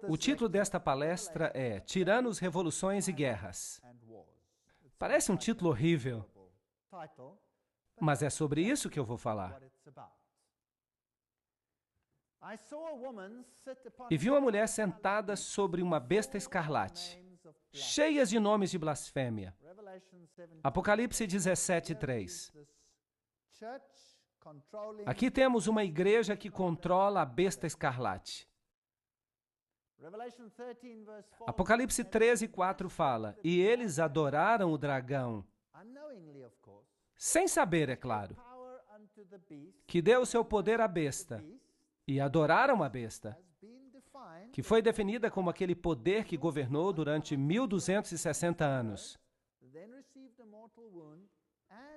O título desta palestra é Tiranos, Revoluções e Guerras. Parece um título horrível, mas é sobre isso que eu vou falar. E vi uma mulher sentada sobre uma besta escarlate, cheias de nomes de blasfêmia. Apocalipse 17:3. Aqui temos uma igreja que controla a besta escarlate. Apocalipse 13:4 fala, e eles adoraram o dragão, sem saber, é claro, que deu o seu poder à besta, e adoraram a besta, que foi definida como aquele poder que governou durante 1260 anos.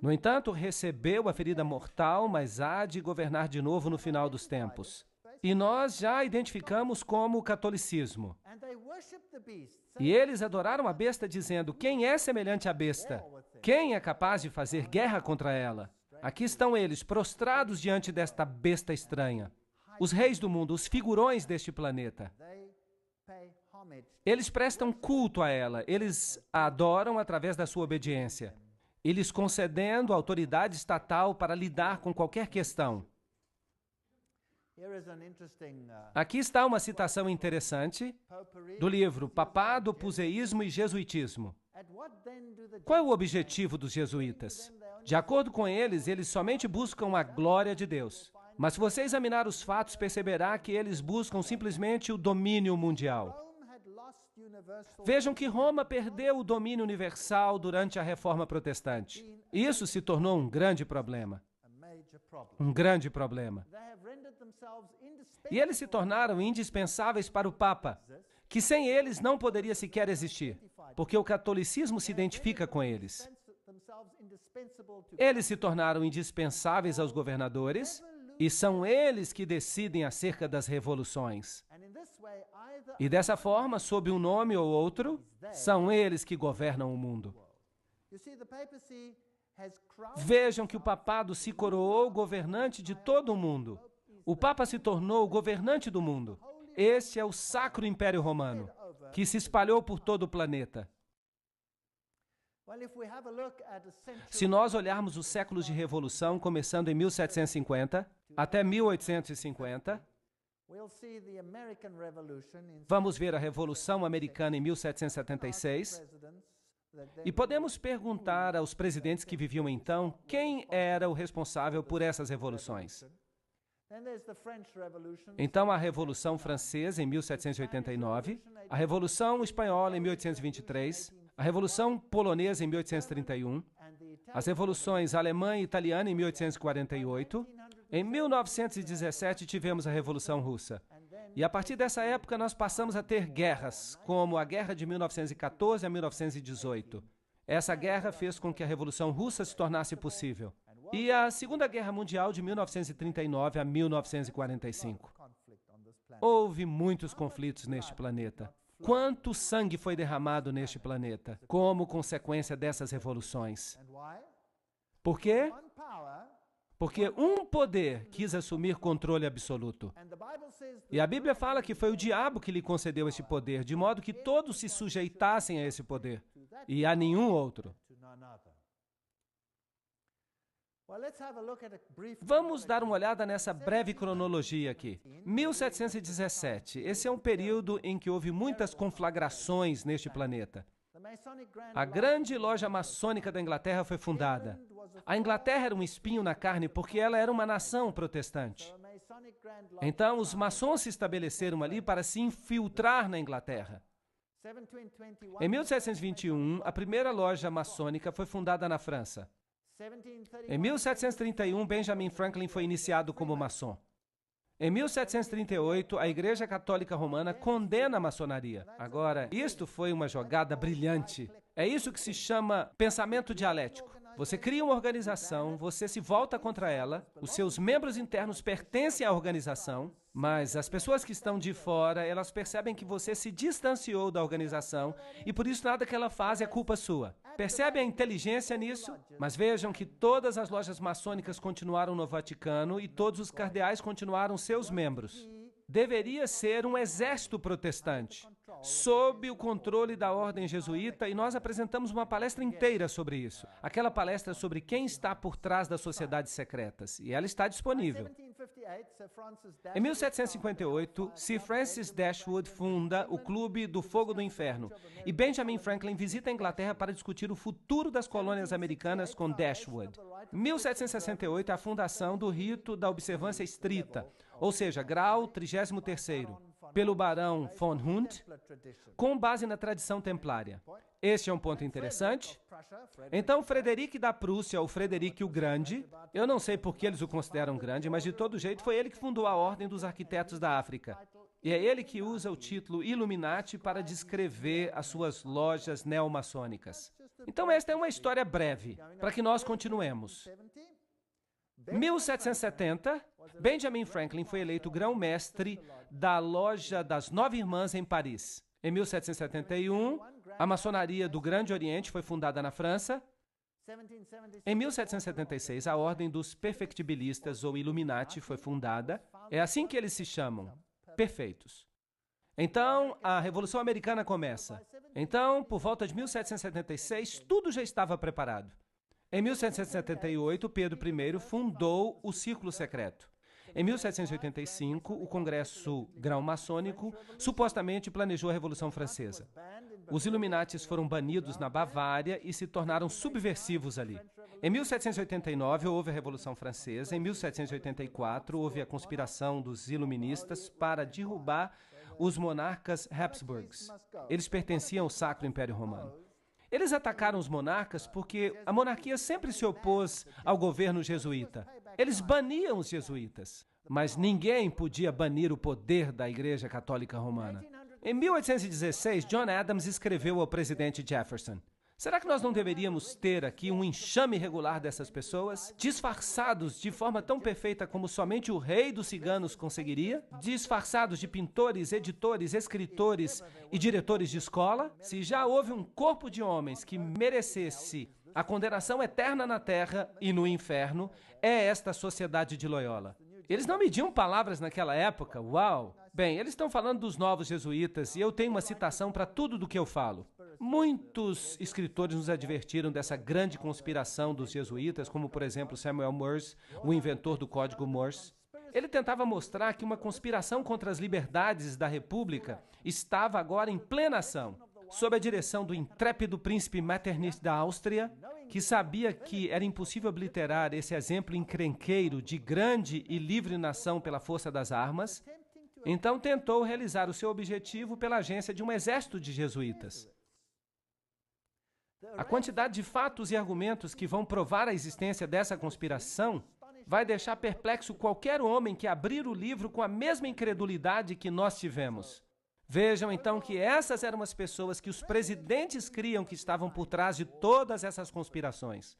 No entanto, recebeu a ferida mortal, mas há de governar de novo no final dos tempos. E nós já a identificamos como o catolicismo. E eles adoraram a besta dizendo, quem é semelhante à besta? Quem é capaz de fazer guerra contra ela? Aqui estão eles, prostrados diante desta besta estranha. Os reis do mundo, os figurões deste planeta. Eles prestam culto a ela, eles a adoram através da sua obediência. Eles concedendo autoridade estatal para lidar com qualquer questão. Aqui está uma citação interessante do livro Papado, Puseísmo e Jesuitismo. Qual é o objetivo dos jesuítas? De acordo com eles, eles somente buscam a glória de Deus. Mas se você examinar os fatos, perceberá que eles buscam simplesmente o domínio mundial. Vejam que Roma perdeu o domínio universal durante a Reforma Protestante. Isso se tornou um grande problema. Um grande problema. E eles se tornaram indispensáveis para o Papa, que sem eles não poderia sequer existir, porque o catolicismo se identifica com eles. Eles se tornaram indispensáveis aos governadores e são eles que decidem acerca das revoluções. E dessa forma, sob um nome ou outro, são eles que governam o mundo. Vejam que o papado se coroou governante de todo o mundo. O Papa se tornou o governante do mundo. Este é o Sacro Império Romano, que se espalhou por todo o planeta. Se nós olharmos os séculos de revolução, começando em 1750 até 1850, vamos ver a Revolução Americana em 1776, e podemos perguntar aos presidentes que viviam então quem era o responsável por essas revoluções. Então, a Revolução Francesa, em 1789, a Revolução Espanhola, em 1823, a Revolução Polonesa, em 1831, as revoluções alemã e italiana, em 1848, em 1917, tivemos a Revolução Russa. E a partir dessa época, nós passamos a ter guerras, como a Guerra de 1914 a 1918. Essa guerra fez com que a Revolução Russa se tornasse possível. E a Segunda Guerra Mundial de 1939 a 1945. Houve muitos conflitos neste planeta. Quanto sangue foi derramado neste planeta como consequência dessas revoluções? Por quê? Porque um poder quis assumir controle absoluto. E a Bíblia fala que foi o diabo que lhe concedeu esse poder, de modo que todos se sujeitassem a esse poder, e a nenhum outro. Vamos dar uma olhada nessa breve cronologia aqui. 1717, esse é um período em que houve muitas conflagrações neste planeta. A grande loja maçônica da Inglaterra foi fundada. A Inglaterra era um espinho na carne porque ela era uma nação protestante. Então, os maçons se estabeleceram ali para se infiltrar na Inglaterra. Em 1721, a primeira loja maçônica foi fundada na França. Em 1731, Benjamin Franklin foi iniciado como maçom. Em 1738, a Igreja Católica Romana condena a maçonaria. Agora, isto foi uma jogada brilhante. É isso que se chama pensamento dialético. Você cria uma organização, você se volta contra ela, os seus membros internos pertencem à organização, mas as pessoas que estão de fora, elas percebem que você se distanciou da organização e por isso nada que ela faz é culpa sua. Percebe a inteligência nisso? Mas vejam que todas as lojas maçônicas continuaram no Vaticano e todos os cardeais continuaram seus membros. deveria ser um exército protestante, sob o controle da ordem jesuíta, e nós apresentamos uma palestra inteira sobre isso. Aquela palestra sobre quem está por trás das sociedades secretas, e ela está disponível. Em 1758, Sir Francis Dashwood funda o Clube do Fogo do Inferno, e Benjamin Franklin visita a Inglaterra para discutir o futuro das colônias americanas com Dashwood. Em 1768, a fundação do rito da observância estrita, ou seja, grau 33º, pelo barão von Hund, com base na tradição templária. Este é um ponto interessante. Então, Frederico da Prússia, ou Frederico o Grande, eu não sei por que eles o consideram grande, mas de todo jeito foi ele que fundou a Ordem dos Arquitetos da África. E é ele que usa o título Illuminati para descrever as suas lojas neomaçônicas. Então, esta é uma história breve, para que nós continuemos. 1770, Benjamin Franklin foi eleito grão-mestre da Loja das Nove Irmãs em Paris. Em 1771, a maçonaria do Grande Oriente foi fundada na França. Em 1776, a Ordem dos Perfectibilistas, ou Illuminati, foi fundada. É assim que eles se chamam, perfeitos. Então, a Revolução Americana começa. Então, por volta de 1776, tudo já estava preparado. Em 1778, Pedro I fundou o Círculo Secreto. Em 1785, o Congresso Grão-Maçônico supostamente planejou a Revolução Francesa. Os Illuminatis foram banidos na Bavária e se tornaram subversivos ali. Em 1789, houve a Revolução Francesa. Em 1784, houve a conspiração dos iluministas para derrubar os monarcas Habsburgs. Eles pertenciam ao Sacro Império Romano. Eles atacaram os monarcas porque a monarquia sempre se opôs ao governo jesuíta. Eles baniam os jesuítas, mas ninguém podia banir o poder da Igreja Católica Romana. Em 1816, John Adams escreveu ao presidente Jefferson: será que nós não deveríamos ter aqui um enxame regular dessas pessoas, disfarçados de forma tão perfeita como somente o rei dos ciganos conseguiria? Disfarçados de pintores, editores, escritores e diretores de escola? Se já houve um corpo de homens que merecesse a condenação eterna na terra e no inferno, é esta sociedade de Loyola. Eles não mediam palavras naquela época, uau! Bem, eles estão falando dos novos jesuítas e eu tenho uma citação para tudo do que eu falo. Muitos escritores nos advertiram dessa grande conspiração dos jesuítas, como, por exemplo, Samuel Morse, o inventor do Código Morse. Ele tentava mostrar que uma conspiração contra as liberdades da República estava agora em plena ação, sob a direção do intrépido príncipe Metternich da Áustria, que sabia que era impossível obliterar esse exemplo encrenqueiro de grande e livre nação pela força das armas. Então tentou realizar o seu objetivo pela agência de um exército de jesuítas. A quantidade de fatos e argumentos que vão provar a existência dessa conspiração vai deixar perplexo qualquer homem que abrir o livro com a mesma incredulidade que nós tivemos. Vejam então que essas eram as pessoas que os presidentes criam que estavam por trás de todas essas conspirações.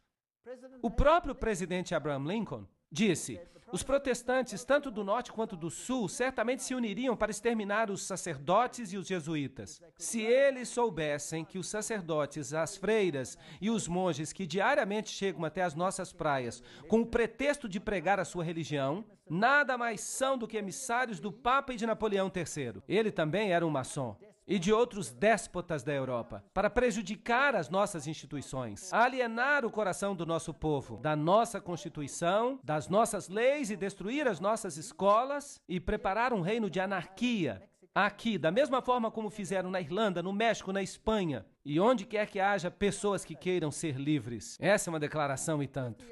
O próprio presidente Abraham Lincoln disse: os protestantes, tanto do norte quanto do sul, certamente se uniriam para exterminar os sacerdotes e os jesuítas. Se eles soubessem que os sacerdotes, as freiras e os monges que diariamente chegam até as nossas praias com o pretexto de pregar a sua religião, nada mais são do que emissários do Papa e de Napoleão III. Ele também era um maçom. E de outros déspotas da Europa, para prejudicar as nossas instituições, alienar o coração do nosso povo, da nossa Constituição, das nossas leis e destruir as nossas escolas e preparar um reino de anarquia. Aqui, da mesma forma como fizeram na Irlanda, no México, na Espanha e onde quer que haja pessoas que queiram ser livres. Essa é uma declaração e tanto.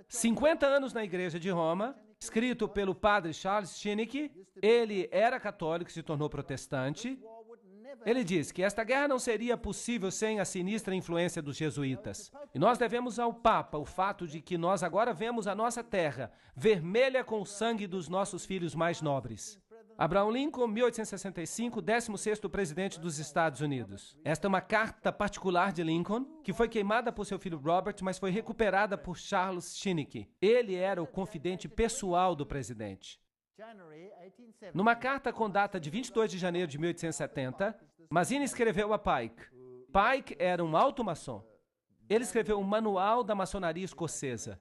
50 anos na Igreja de Roma, escrito pelo padre Charles Schinneke. Ele era católico e se tornou protestante. Ele diz que esta guerra não seria possível sem a sinistra influência dos jesuítas. E nós devemos ao Papa o fato de que nós agora vemos a nossa terra vermelha com o sangue dos nossos filhos mais nobres. Abraham Lincoln, 1865, 16º presidente dos Estados Unidos. Esta é uma carta particular de Lincoln, que foi queimada por seu filho Robert, mas foi recuperada por Charles Schinneke. Ele era o confidente pessoal do presidente. Numa carta com data de 22 de janeiro de 1870, Mazzini escreveu a Pike. Pike era um alto maçom. Ele escreveu um manual da maçonaria escocesa.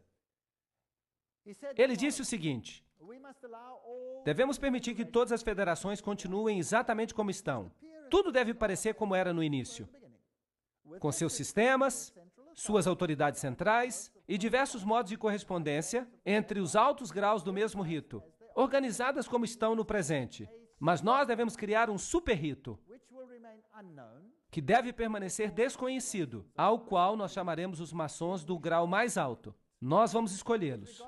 Ele disse o seguinte: Devemos permitir que todas as federações continuem exatamente como estão. Tudo deve parecer como era no início, com seus sistemas, suas autoridades centrais e diversos modos de correspondência entre os altos graus do mesmo rito, organizadas como estão no presente. Mas nós devemos criar um super-rito, que deve permanecer desconhecido, ao qual nós chamaremos os maçons do grau mais alto. Nós vamos escolhê-los.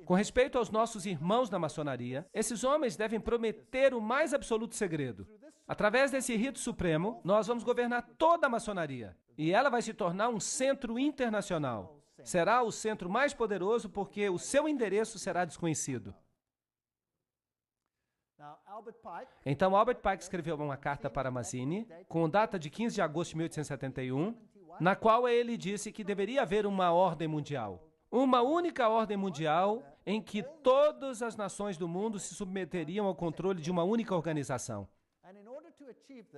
Com respeito aos nossos irmãos na maçonaria, esses homens devem prometer o mais absoluto segredo. Através desse rito supremo, nós vamos governar toda a maçonaria. E ela vai se tornar um centro internacional. Será o centro mais poderoso porque o seu endereço será desconhecido. Então, Albert Pike escreveu uma carta para Mazzini, com data de 15 de agosto de 1871, na qual ele disse que deveria haver uma ordem mundial. Uma única ordem mundial em que todas as nações do mundo se submeteriam ao controle de uma única organização.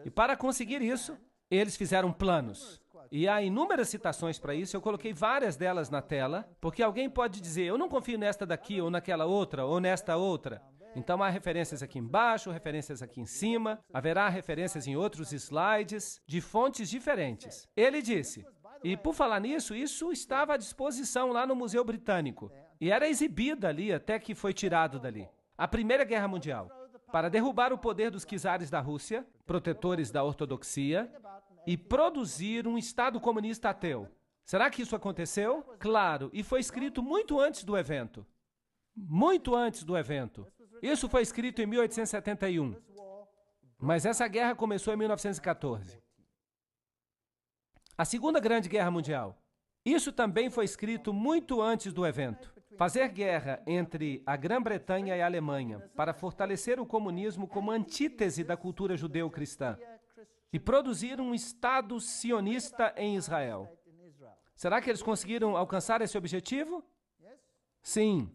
E para conseguir isso, eles fizeram planos. E há inúmeras citações para isso, eu coloquei várias delas na tela, porque alguém pode dizer, eu não confio nesta daqui, ou naquela outra, ou nesta outra. Então há referências aqui embaixo, referências aqui em cima, haverá referências em outros slides, de fontes diferentes. Ele disse, e por falar nisso, isso estava à disposição lá no Museu Britânico, e era exibida ali até que foi tirado dali. A Primeira Guerra Mundial, para derrubar o poder dos czares da Rússia, protetores da ortodoxia, e produzir um Estado comunista ateu. Será que isso aconteceu? Claro, e foi escrito muito antes do evento. Muito antes do evento. Isso foi escrito em 1871. Mas essa guerra começou em 1914. A Segunda Grande Guerra Mundial. Isso também foi escrito muito antes do evento. Fazer guerra entre a Grã-Bretanha e a Alemanha para fortalecer o comunismo como antítese da cultura judeu-cristã e produzir um Estado sionista em Israel. Será que eles conseguiram alcançar esse objetivo? Sim.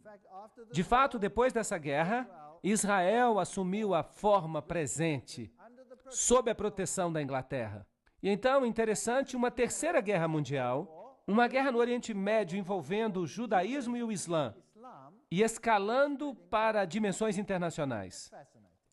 De fato, depois dessa guerra, Israel assumiu a forma presente, sob a proteção da Inglaterra. E então, interessante, uma terceira guerra mundial, uma guerra no Oriente Médio envolvendo o judaísmo e o Islã, e escalando para dimensões internacionais.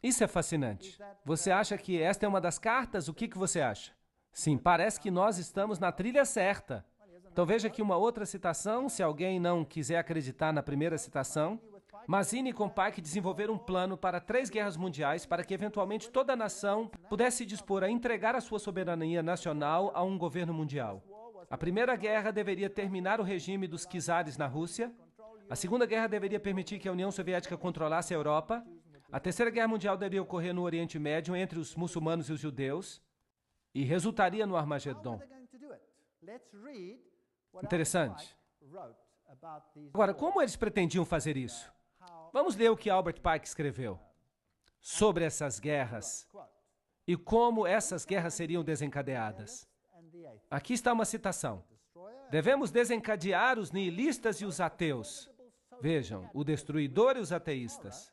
Isso é fascinante. Você acha que esta é uma das cartas? O que você acha? Sim, parece que nós estamos na trilha certa. Então veja aqui uma outra citação, se alguém não quiser acreditar na primeira citação. Mazzini e Pike desenvolveram um plano para 3 guerras mundiais para que eventualmente toda a nação pudesse dispor a entregar a sua soberania nacional a um governo mundial. A Primeira Guerra deveria terminar o regime dos czares na Rússia. A Segunda Guerra deveria permitir que a União Soviética controlasse a Europa. A Terceira Guerra Mundial deveria ocorrer no Oriente Médio entre os muçulmanos e os judeus e resultaria no Armagedon. Interessante. Agora, como eles pretendiam fazer isso? Vamos ler o que Albert Pike escreveu sobre essas guerras e como essas guerras seriam desencadeadas. Aqui está uma citação. Devemos desencadear os nihilistas e os ateus. Vejam, o destruidor e os ateístas.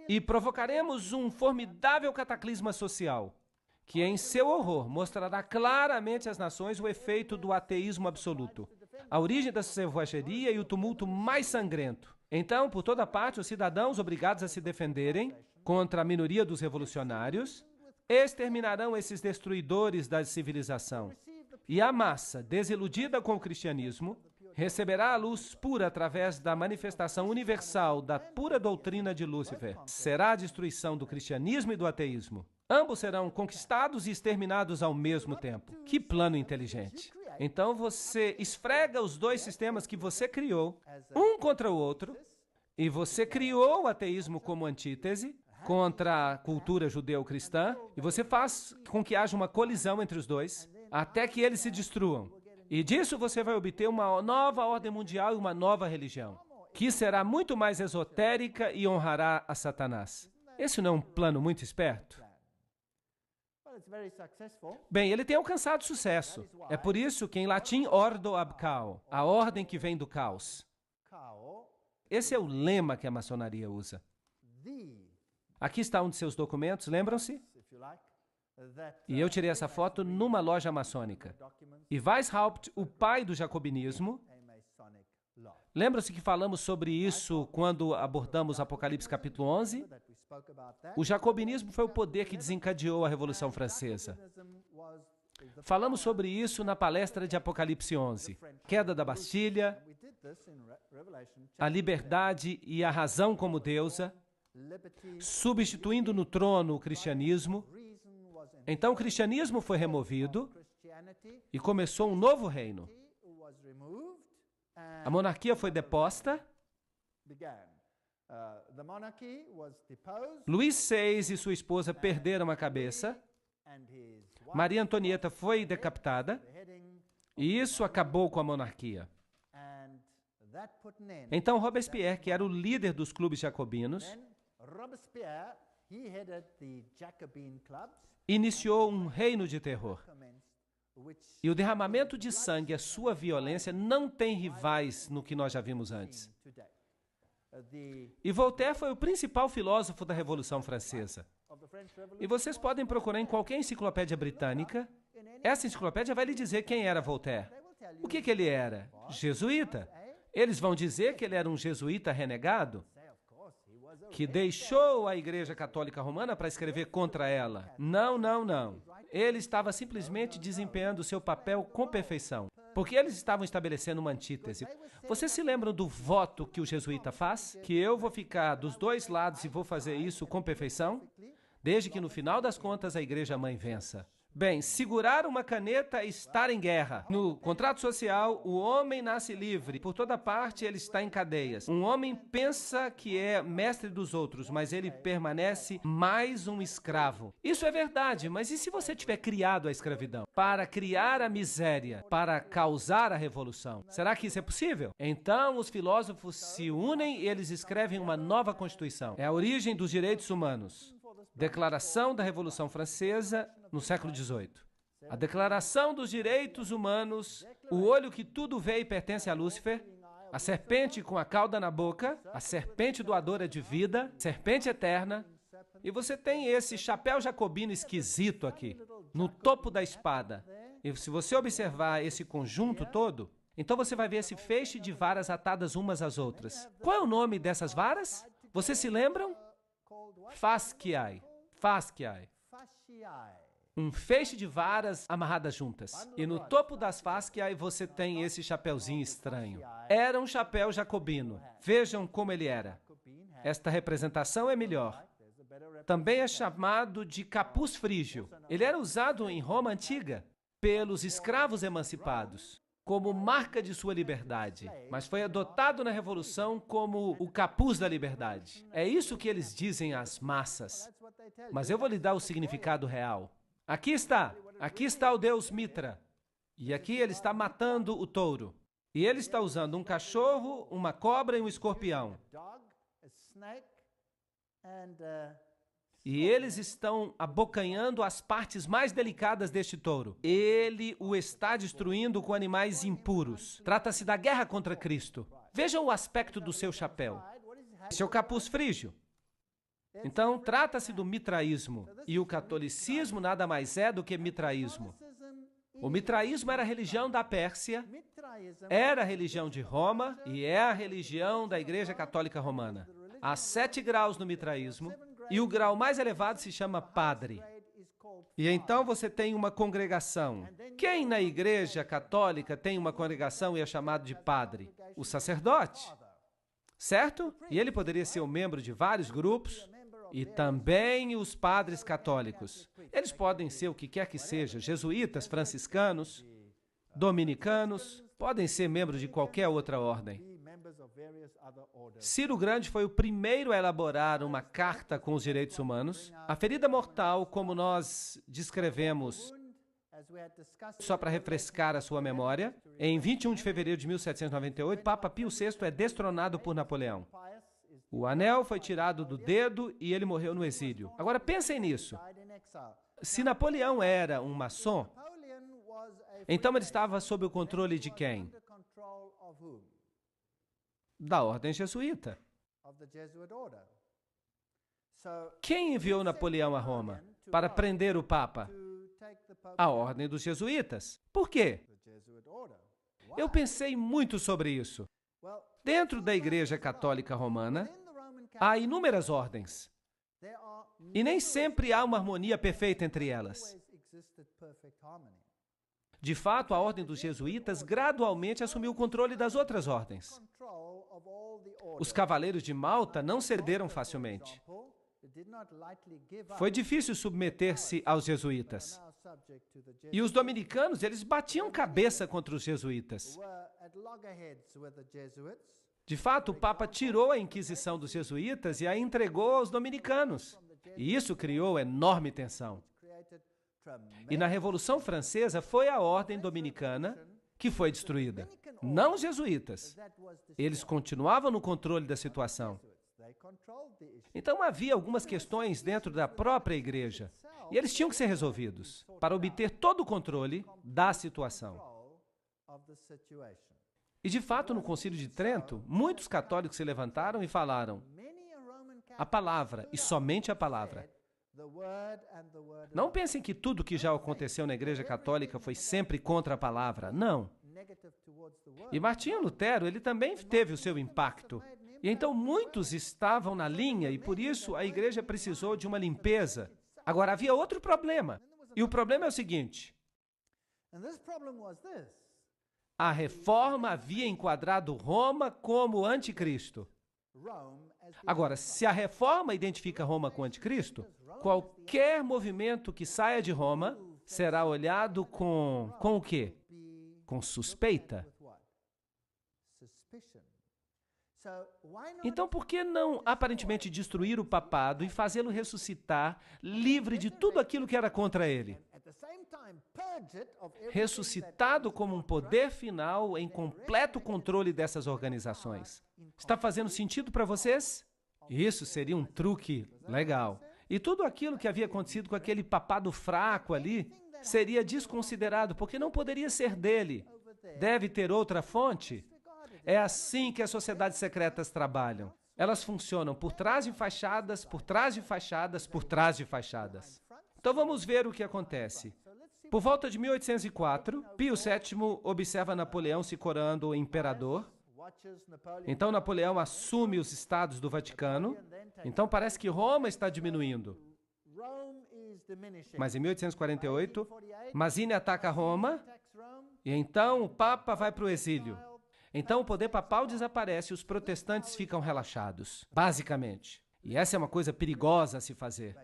E provocaremos um formidável cataclisma social, que em seu horror mostrará claramente às nações o efeito do ateísmo absoluto, a origem da selvageria e o tumulto mais sangrento. Então, por toda parte, os cidadãos obrigados a se defenderem contra a minoria dos revolucionários exterminarão esses destruidores da civilização. E a massa, desiludida com o cristianismo, receberá a luz pura através da manifestação universal da pura doutrina de Lúcifer. Será a destruição do cristianismo e do ateísmo. Ambos serão conquistados e exterminados ao mesmo tempo. Que plano inteligente! Então você esfrega os 2 sistemas que você criou, um contra o outro, e você criou o ateísmo como antítese contra a cultura judeu-cristã, e você faz com que haja uma colisão entre os 2, até que eles se destruam. E disso você vai obter uma nova ordem mundial e uma nova religião, que será muito mais esotérica e honrará a Satanás. Esse não é um plano muito esperto? Bem, ele tem alcançado sucesso. É por isso que em latim, ordo ab cao, a ordem que vem do caos. Esse é o lema que a maçonaria usa. Aqui está um de seus documentos, lembram-se? E eu tirei essa foto numa loja maçônica. E Weishaupt, o pai do jacobinismo, Lembra-se que falamos sobre isso quando abordamos Apocalipse capítulo 11? O jacobinismo foi o poder que desencadeou a Revolução Francesa. Falamos sobre isso na palestra de Apocalipse 11. Queda da Bastilha, a liberdade e a razão como deusa, substituindo no trono o cristianismo. Então o cristianismo foi removido e começou um novo reino. A monarquia foi deposta. Luís VI e sua esposa perderam a cabeça. Maria Antonieta foi decapitada. E isso acabou com a monarquia. Então Robespierre, que era o líder dos clubes jacobinos, iniciou um reino de terror. E o derramamento de sangue, a sua violência, não tem rivais no que nós já vimos antes. E Voltaire foi o principal filósofo da Revolução Francesa. E vocês podem procurar em qualquer enciclopédia britânica. Essa enciclopédia vai lhe dizer quem era Voltaire. O que ele era? Jesuíta. Eles vão dizer que ele era um jesuíta renegado, que deixou a Igreja Católica Romana para escrever contra ela. Não, não, não. Ele estava simplesmente desempenhando o seu papel com perfeição, porque eles estavam estabelecendo uma antítese. Vocês se lembram do voto que o jesuíta faz? Que eu vou ficar dos dois lados e vou fazer isso com perfeição, desde que no final das contas a Igreja-mãe vença. Bem, segurar uma caneta é estar em guerra. No contrato social, o homem nasce livre. Por toda parte, ele está em cadeias. Um homem pensa que é mestre dos outros, mas ele permanece mais um escravo. Isso é verdade, mas e se você tiver criado a escravidão? Para criar a miséria, para causar a revolução. Será que isso é possível? Então, os filósofos se unem e eles escrevem uma nova Constituição. É a origem dos direitos humanos. Declaração da Revolução Francesa no século XVIII. A Declaração dos Direitos Humanos, o olho que tudo vê e pertence a Lúcifer, a serpente com a cauda na boca, a serpente doadora de vida, serpente eterna, e você tem esse chapéu jacobino esquisito aqui, no topo da espada. E se você observar esse conjunto todo, então você vai ver esse feixe de varas atadas umas às outras. Qual é o nome dessas varas? Vocês se lembram? Fasciae. Fasciae. Um feixe de varas amarradas juntas. E no topo das fasciae você tem esse chapeuzinho estranho. Era um chapéu jacobino. Vejam como ele era. Esta representação é melhor. Também é chamado de capuz frígio. Ele era usado em Roma antiga pelos escravos emancipados, como marca de sua liberdade, mas foi adotado na Revolução como o capuz da liberdade. É isso que eles dizem às massas. Mas eu vou lhe dar o significado real. Aqui está o deus Mitra. E aqui ele está matando o touro. E ele está usando um cachorro, uma cobra e um escorpião. E eles estão abocanhando as partes mais delicadas deste touro. Ele o está destruindo com animais impuros. Trata-se da guerra contra Cristo. Vejam o aspecto do seu chapéu. Seu capuz frígio. Então, trata-se do mitraísmo. E o catolicismo nada mais é do que mitraísmo. O mitraísmo era a religião da Pérsia, era a religião de Roma e é a religião da Igreja Católica Romana. Há 7 graus no mitraísmo. E o grau mais elevado se chama padre. E então você tem uma congregação. Quem na Igreja Católica tem uma congregação e é chamado de padre? O sacerdote. Certo? E ele poderia ser um membro de vários grupos. E também os padres católicos. Eles podem ser o que quer que seja, jesuítas, franciscanos, dominicanos, podem ser membros de qualquer outra ordem. Ciro Grande foi o primeiro a elaborar uma carta com os direitos humanos. A ferida mortal, como nós descrevemos, só para refrescar a sua memória, em 21 de fevereiro de 1798, Papa Pio VI é destronado por Napoleão. O anel foi tirado do dedo e ele morreu no exílio. Agora pensem nisso. Se Napoleão era um maçom, então ele estava sob o controle de quem? Da ordem jesuíta. Quem enviou Napoleão a Roma para prender o Papa? A ordem dos jesuítas. Por quê? Eu pensei muito sobre isso. Dentro da Igreja Católica Romana, há inúmeras ordens. E nem sempre há uma harmonia perfeita entre elas. De fato, a ordem dos jesuítas gradualmente assumiu o controle das outras ordens. Os cavaleiros de Malta não cederam facilmente. Foi difícil submeter-se aos jesuítas. E os dominicanos, eles batiam cabeça contra os jesuítas. De fato, o Papa tirou a Inquisição dos jesuítas e a entregou aos dominicanos. E isso criou enorme tensão. E na Revolução Francesa foi a ordem dominicana que foi destruída, não os jesuítas. Eles continuavam no controle da situação. Então havia algumas questões dentro da própria igreja, e eles tinham que ser resolvidos para obter todo o controle da situação. E de fato, no Concílio de Trento, muitos católicos se levantaram e falaram: a palavra, e somente a palavra. Não pensem que tudo que já aconteceu na Igreja Católica foi sempre contra a palavra. Não. E Martinho Lutero, ele também teve o seu impacto. E então muitos estavam na linha e por isso a Igreja precisou de uma limpeza. Agora, havia outro problema. E o problema é o seguinte: a reforma havia enquadrado Roma como anticristo. Agora, se a reforma identifica Roma com o anticristo, qualquer movimento que saia de Roma será olhado com o quê? Com suspeita. Então, por que não aparentemente destruir o papado e fazê-lo ressuscitar livre de tudo aquilo que era contra ele? Ressuscitado como um poder final em completo controle dessas organizações. Está fazendo sentido para vocês? Isso seria um truque legal. E tudo aquilo que havia acontecido com aquele papado fraco ali seria desconsiderado, porque não poderia ser dele. Deve ter outra fonte? É assim que as sociedades secretas trabalham. Elas funcionam por trás de fachadas, por trás de fachadas, por trás de fachadas. Então vamos ver o que acontece. Por volta de 1804, Pio VII observa Napoleão se coroando imperador. Então Napoleão assume os estados do Vaticano. Então parece que Roma está diminuindo. Mas em 1848, Mazzini ataca Roma e então o Papa vai para o exílio. Então o poder papal desaparece e os protestantes ficam relaxados, basicamente. E essa é uma coisa perigosa a se fazer.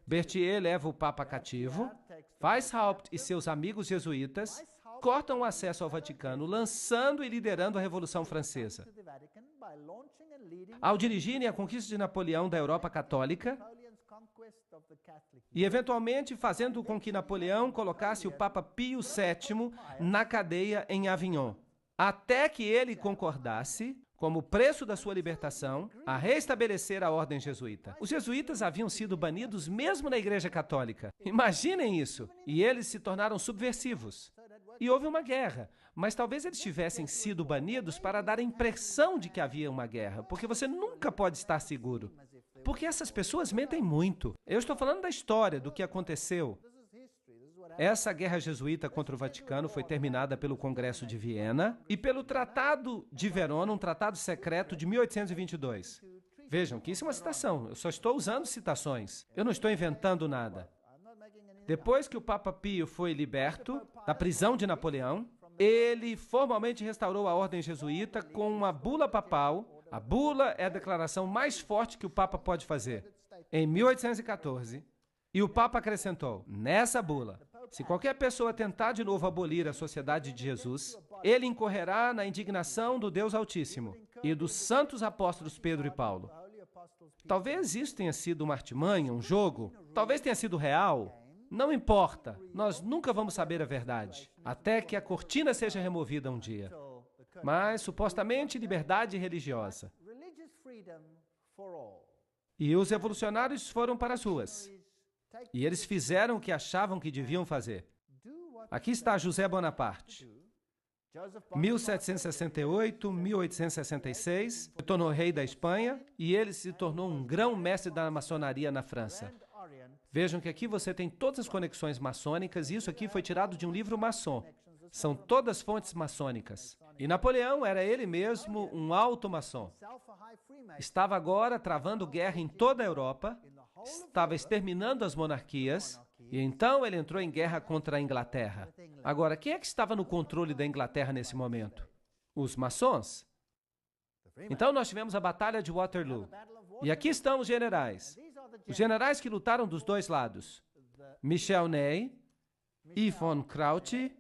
Berthier leva o Papa cativo, Weishaupt e seus amigos jesuítas cortam o acesso ao Vaticano, lançando e liderando a Revolução Francesa. Ao dirigirem a conquista de Napoleão da Europa Católica e, eventualmente, fazendo com que Napoleão colocasse o Papa Pio VII na cadeia em Avignon, até que ele concordasse, como preço da sua libertação, a restabelecer a ordem jesuíta. Os jesuítas haviam sido banidos mesmo na Igreja Católica. Imaginem isso! E eles se tornaram subversivos. E houve uma guerra, mas talvez eles tivessem sido banidos para dar a impressão de que havia uma guerra, porque você nunca pode estar seguro. Porque essas pessoas mentem muito. Eu estou falando da história, do que aconteceu. Essa guerra jesuíta contra o Vaticano foi terminada pelo Congresso de Viena e pelo Tratado de Verona, um tratado secreto de 1822. Vejam que isso é uma citação, eu só estou usando citações. Eu não estou inventando nada. Depois que o Papa Pio foi liberto da prisão de Napoleão, ele formalmente restaurou a ordem jesuíta com uma bula papal. A bula é a declaração mais forte que o Papa pode fazer. Em 1814, e o Papa acrescentou, nessa bula, se qualquer pessoa tentar de novo abolir a Sociedade de Jesus, ele incorrerá na indignação do Deus Altíssimo e dos santos apóstolos Pedro e Paulo. Talvez isso tenha sido uma artimanha, um jogo, talvez tenha sido real. Não importa, nós nunca vamos saber a verdade, até que a cortina seja removida um dia. Mas, supostamente, liberdade religiosa. E os revolucionários foram para as ruas. E eles fizeram o que achavam que deviam fazer. Aqui está José Bonaparte. 1768, 1866, se tornou rei da Espanha e ele se tornou um grão-mestre da maçonaria na França. Vejam que aqui você tem todas as conexões maçônicas e isso aqui foi tirado de um livro maçom. São todas fontes maçônicas. E Napoleão era ele mesmo um alto maçom. Estava agora travando guerra em toda a Europa, estava exterminando as monarquias, e então ele entrou em guerra contra a Inglaterra. Agora, quem é que estava no controle da Inglaterra nesse momento? Os maçons. Então nós tivemos a Batalha de Waterloo. E aqui estão os generais. Os generais que lutaram dos dois lados. Michel Ney e von Kraut.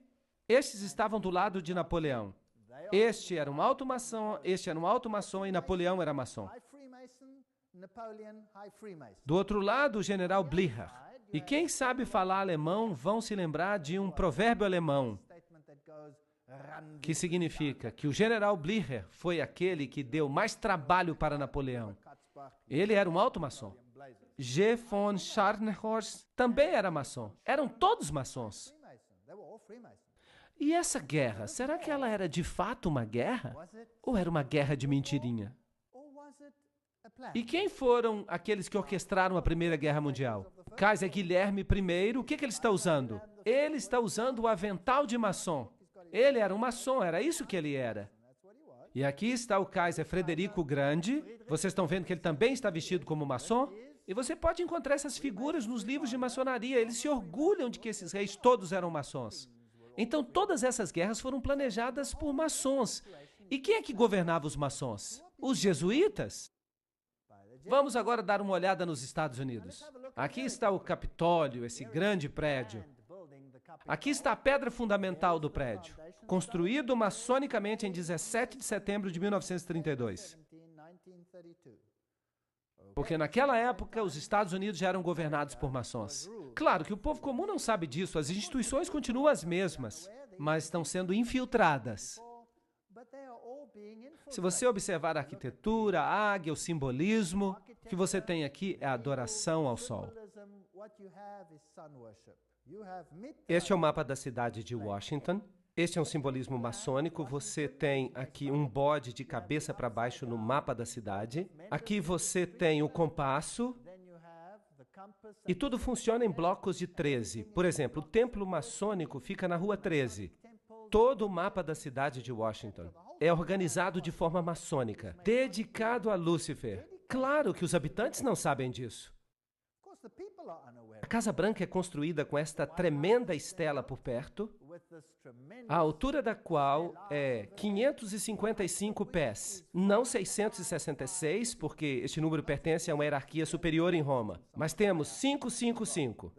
Estes estavam do lado de Napoleão. Este era um alto maçom, este era um alto maçom e Napoleão era maçom. Do outro lado, o general Blücher. E quem sabe falar alemão vão se lembrar de um provérbio alemão que significa que o general Blücher foi aquele que deu mais trabalho para Napoleão. Ele era um alto maçom. G. von Scharnhorst também era maçom. Eram todos maçons. E essa guerra, será que ela era de fato uma guerra? Ou era uma guerra de mentirinha? E quem foram aqueles que orquestraram a Primeira Guerra Mundial? Kaiser Guilherme I, o que ele está usando? Ele está usando o avental de maçom. Ele era um maçom, era isso que ele era. E aqui está o Kaiser Frederico o Grande. Vocês estão vendo que ele também está vestido como maçom? E você pode encontrar essas figuras nos livros de maçonaria. Eles se orgulham de que esses reis todos eram maçons. Então, todas essas guerras foram planejadas por maçons. E quem é que governava os maçons? Os jesuítas? Vamos agora dar uma olhada nos Estados Unidos. Aqui está o Capitólio, esse grande prédio. Aqui está a pedra fundamental do prédio, construído maçonicamente em 17 de setembro de 1932. Porque naquela época, os Estados Unidos já eram governados por maçons. Claro que o povo comum não sabe disso, as instituições continuam as mesmas, mas estão sendo infiltradas. Se você observar a arquitetura, a águia, o simbolismo, o que você tem aqui é a adoração ao sol. Este é o mapa da cidade de Washington. Este é um simbolismo maçônico. Você tem aqui um bode de cabeça para baixo no mapa da cidade. Aqui você tem o compasso. E tudo funciona em blocos de 13. Por exemplo, o templo maçônico fica na rua 13. Todo o mapa da cidade de Washington é organizado de forma maçônica, dedicado a Lúcifer. Claro que os habitantes não sabem disso. A Casa Branca é construída com esta tremenda estela por perto, a altura da qual é 555 pés, não 666, porque este número pertence a uma hierarquia superior em Roma, mas temos 555.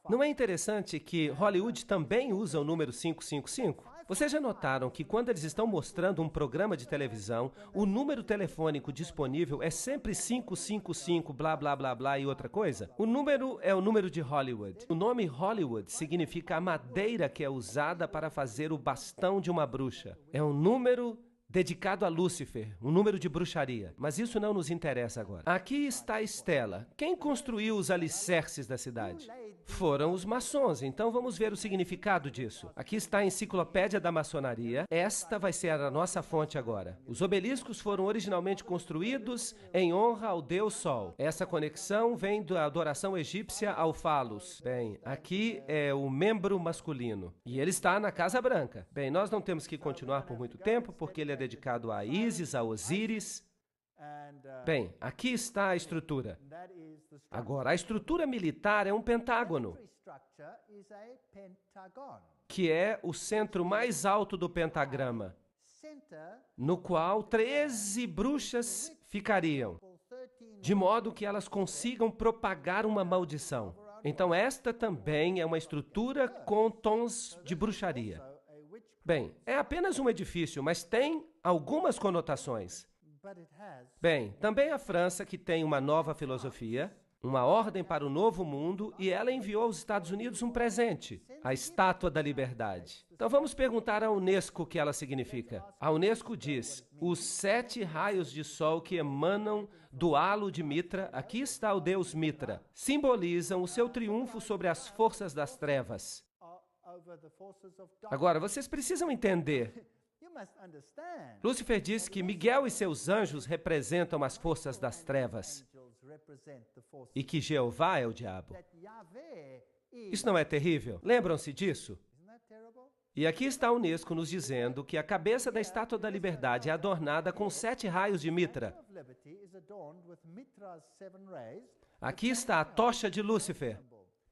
Não é interessante que Hollywood também usa o número 555? Vocês já notaram que quando eles estão mostrando um programa de televisão, o número telefônico disponível é sempre 555, blá, blá, blá, blá e outra coisa? O número é o número de Hollywood. O nome Hollywood significa a madeira que é usada para fazer o bastão de uma bruxa. É um número dedicado a Lúcifer, um número de bruxaria. Mas isso não nos interessa agora. Aqui está a estela. Quem construiu os alicerces da cidade? Foram os maçons, então vamos ver o significado disso. Aqui está a enciclopédia da maçonaria. Esta vai ser a nossa fonte agora. Os obeliscos foram originalmente construídos em honra ao Deus Sol. Essa conexão vem da adoração egípcia ao Falos. Bem, aqui é o membro masculino. E ele está na Casa Branca. Bem, nós não temos que continuar por muito tempo, porque ele é dedicado a Ísis, a Osíris. Bem, aqui está a estrutura. Agora, a estrutura militar é um pentágono, que é o centro mais alto do pentagrama, no qual 13 bruxas ficariam, de modo que elas consigam propagar uma maldição. Então, esta também é uma estrutura com tons de bruxaria. Bem, é apenas um edifício, mas tem algumas conotações. Bem, também a França, que tem uma nova filosofia, uma ordem para o novo mundo, e ela enviou aos Estados Unidos um presente, a Estátua da Liberdade. Então vamos perguntar à Unesco o que ela significa. A Unesco diz, os 7 raios de sol que emanam do halo de Mitra, aqui está o deus Mitra, simbolizam o seu triunfo sobre as forças das trevas. Agora, vocês precisam entender. Lúcifer diz que Miguel e seus anjos representam as forças das trevas e que Jeová é o diabo. Isso não é terrível? Lembram-se disso? E aqui está a Unesco nos dizendo que a cabeça da Estátua da Liberdade é adornada com 7 raios de mitra. Aqui está a tocha de Lúcifer.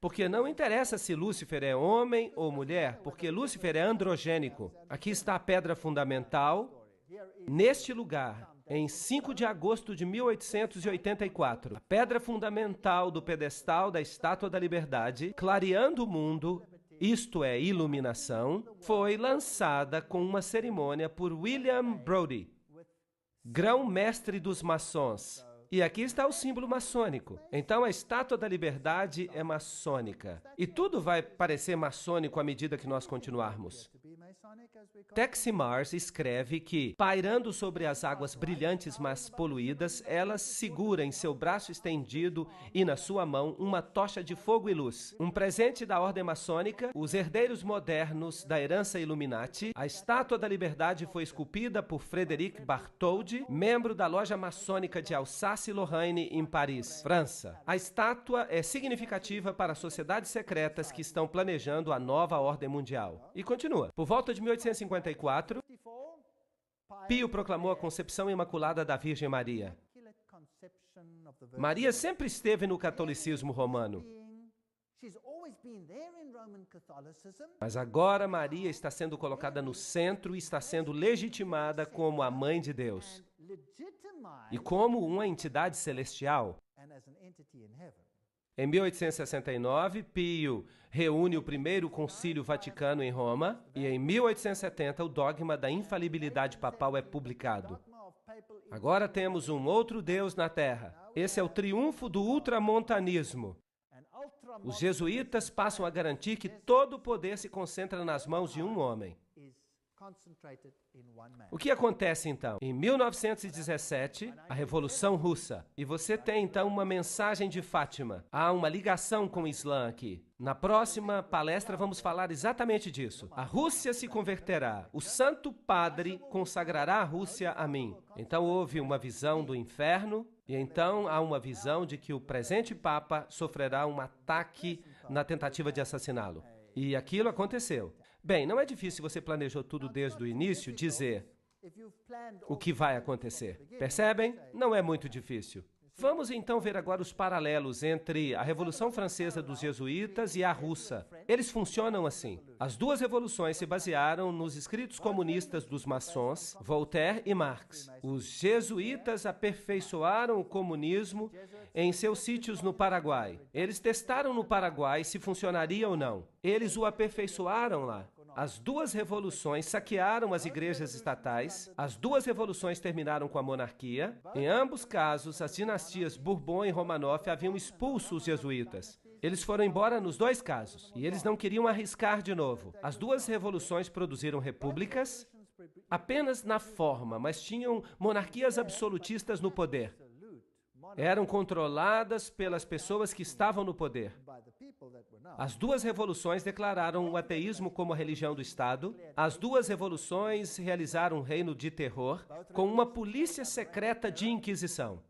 Porque não interessa se Lúcifer é homem ou mulher, porque Lúcifer é androgênico. Aqui está a pedra fundamental, neste lugar, em 5 de agosto de 1884. A pedra fundamental do pedestal da Estátua da Liberdade, clareando o mundo, isto é, iluminação, foi lançada com uma cerimônia por William Brodie, grão-mestre dos maçons. E aqui está o símbolo maçônico. Então, a Estátua da Liberdade é maçônica. E tudo vai parecer maçônico à medida que nós continuarmos. Texe Marrs escreve que, pairando sobre as águas brilhantes mas poluídas, ela segura em seu braço estendido e na sua mão uma tocha de fogo e luz. Um presente da ordem maçônica, os herdeiros modernos da herança Illuminati. A Estátua da Liberdade foi esculpida por Frédéric Bartholdi, membro da loja maçônica de Alsácia-Lorraine, em Paris, França. A estátua é significativa para as sociedades secretas que estão planejando a nova ordem mundial. E continua. Por volta de 1854, Pio proclamou a concepção imaculada da Virgem Maria. Maria sempre esteve no catolicismo romano. Mas agora Maria está sendo colocada no centro e está sendo legitimada como a Mãe de Deus e como uma entidade celestial. Em 1869, Pio reúne o primeiro Concílio Vaticano em Roma e em 1870 o dogma da infalibilidade papal é publicado. Agora temos um outro Deus na Terra. Esse é o triunfo do ultramontanismo. Os jesuítas passam a garantir que todo o poder se concentra nas mãos de um homem. O que acontece então? Em 1917, a Revolução Russa. E você tem então uma mensagem de Fátima. Há uma ligação com o Islã aqui. Na próxima palestra vamos falar exatamente disso. A Rússia se converterá. O Santo Padre consagrará a Rússia a mim. Então houve uma visão do inferno e então há uma visão de que o presente Papa sofrerá um ataque na tentativa de assassiná-lo. E aquilo aconteceu. Bem, não é difícil, você planejou tudo desde o início, dizer o que vai acontecer. Percebem? Não é muito difícil. Vamos então ver agora os paralelos entre a Revolução Francesa dos Jesuítas e a russa. Eles funcionam assim. As duas revoluções se basearam nos escritos comunistas dos maçons, Voltaire e Marx. Os jesuítas aperfeiçoaram o comunismo em seus sítios no Paraguai. Eles testaram no Paraguai se funcionaria ou não. Eles o aperfeiçoaram lá. As duas revoluções saquearam as igrejas estatais, as duas revoluções terminaram com a monarquia. Em ambos casos, as dinastias Bourbon e Romanov haviam expulso os jesuítas. Eles foram embora nos dois casos, e eles não queriam arriscar de novo. As duas revoluções produziram repúblicas apenas na forma, mas tinham monarquias absolutistas no poder. Eram controladas pelas pessoas que estavam no poder. As duas revoluções declararam o ateísmo como a religião do Estado. As duas revoluções realizaram um reino de terror com uma polícia secreta de inquisição.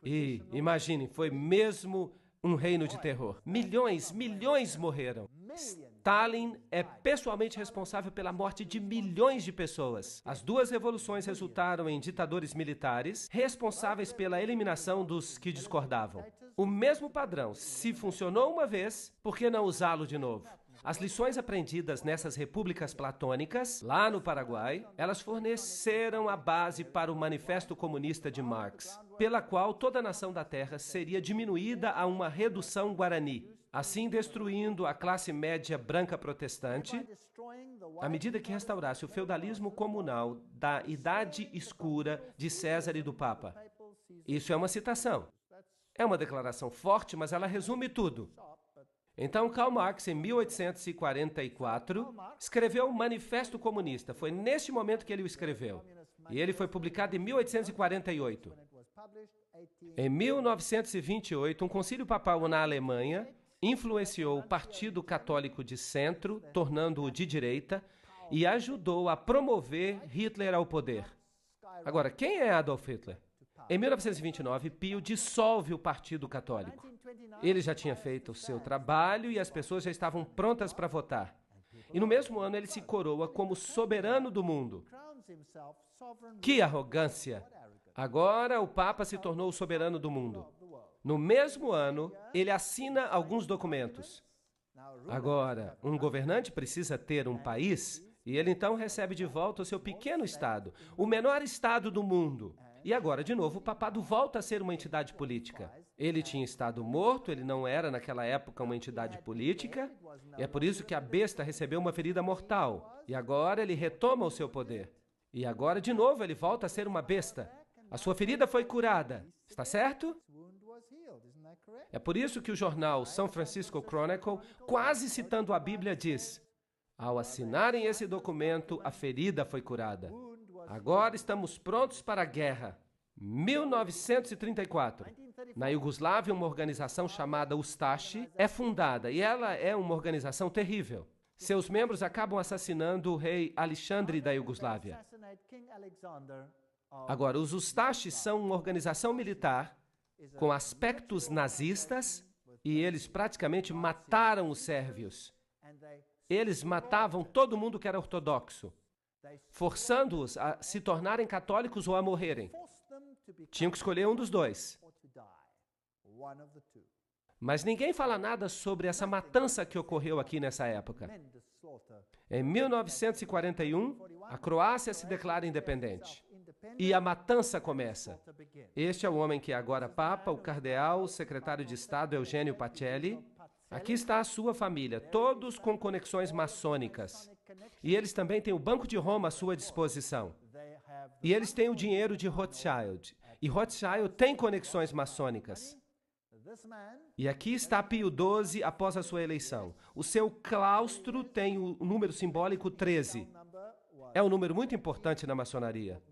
E, imaginem, foi mesmo um reino de terror. Milhões morreram. Stalin é pessoalmente responsável pela morte de milhões de pessoas. As duas revoluções resultaram em ditadores militares responsáveis pela eliminação dos que discordavam. O mesmo padrão, se funcionou uma vez, por que não usá-lo de novo? As lições aprendidas nessas repúblicas platônicas, lá no Paraguai, elas forneceram a base para o Manifesto Comunista de Marx, pela qual toda a nação da Terra seria diminuída a uma redução guarani, assim destruindo a classe média branca protestante, à medida que restaurasse o feudalismo comunal da Idade Escura de César e do Papa. Isso é uma citação. É uma declaração forte, mas ela resume tudo. Então, Karl Marx, em 1844, escreveu o Manifesto Comunista. Foi neste momento que ele o escreveu. E ele foi publicado em 1848. Em 1928, um concílio papal na Alemanha influenciou o Partido Católico de Centro, tornando-o de direita, e ajudou a promover Hitler ao poder. Agora, quem é Adolf Hitler? Em 1929, Pio dissolve o Partido Católico. Ele já tinha feito o seu trabalho e as pessoas já estavam prontas para votar. E no mesmo ano ele se coroa como soberano do mundo. Que arrogância! Agora o Papa se tornou o soberano do mundo. No mesmo ano, ele assina alguns documentos. Agora, um governante precisa ter um país e ele então recebe de volta o seu pequeno estado, o menor estado do mundo. E agora, de novo, o papado volta a ser uma entidade política. Ele tinha estado morto, ele não era naquela época uma entidade política, e é por isso que a besta recebeu uma ferida mortal. E agora ele retoma o seu poder. E agora, de novo, ele volta a ser uma besta. A sua ferida foi curada. Está certo? É por isso que o jornal São Francisco Chronicle, quase citando a Bíblia, diz: ao assinarem esse documento, a ferida foi curada. Agora estamos prontos para a guerra. 1934. Na Iugoslávia, uma organização chamada Ustashi é fundada e ela é uma organização terrível. Seus membros acabam assassinando o rei Alexandre da Iugoslávia. Agora, os Ustashi são uma organização militar com aspectos nazistas e eles praticamente mataram os sérvios. Eles matavam todo mundo que era ortodoxo, forçando-os a se tornarem católicos ou a morrerem. Tinham que escolher um dos dois. Mas ninguém fala nada sobre essa matança que ocorreu aqui nessa época. Em 1941, a Croácia se declara independente. E a matança começa. Este é o homem que é agora Papa, o cardeal, o secretário de Estado Eugênio Pacelli. Aqui está a sua família, todos com conexões maçônicas. E eles também têm o Banco de Roma à sua disposição. E eles têm o dinheiro de Rothschild. E Rothschild tem conexões maçônicas. E aqui está Pio XII após a sua eleição. O seu claustro tem o número simbólico 13. É um número muito importante na maçonaria.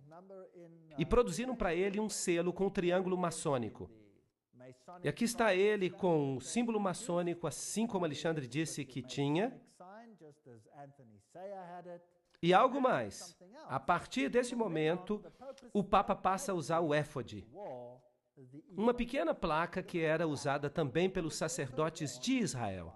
E produziram para ele um selo com um triângulo maçônico. E aqui está ele com o símbolo maçônico, assim como Alexandre disse que tinha. E algo mais. A partir desse momento, o Papa passa a usar o éfode. Uma pequena placa que era usada também pelos sacerdotes de Israel.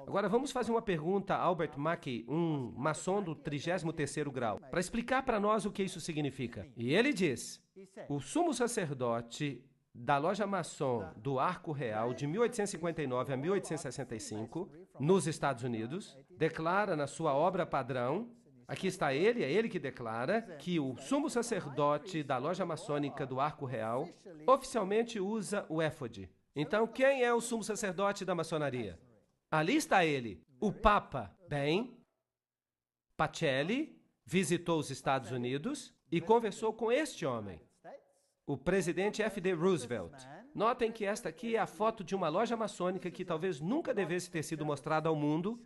Agora vamos fazer uma pergunta a Albert Mackey, um maçom do 33º grau, para explicar para nós o que isso significa. E ele diz: o sumo sacerdote da loja maçom do Arco Real de 1859 a 1865, nos Estados Unidos, declara na sua obra padrão, aqui está ele, é ele que declara, que o sumo sacerdote da loja maçônica do Arco Real oficialmente usa o éfode. Então, quem é o sumo sacerdote da maçonaria? Ali está ele, o Papa. Bem, Pacelli visitou os Estados Unidos e conversou com este homem, o presidente F.D. Roosevelt. Notem que esta aqui é a foto de uma loja maçônica que talvez nunca devesse ter sido mostrada ao mundo,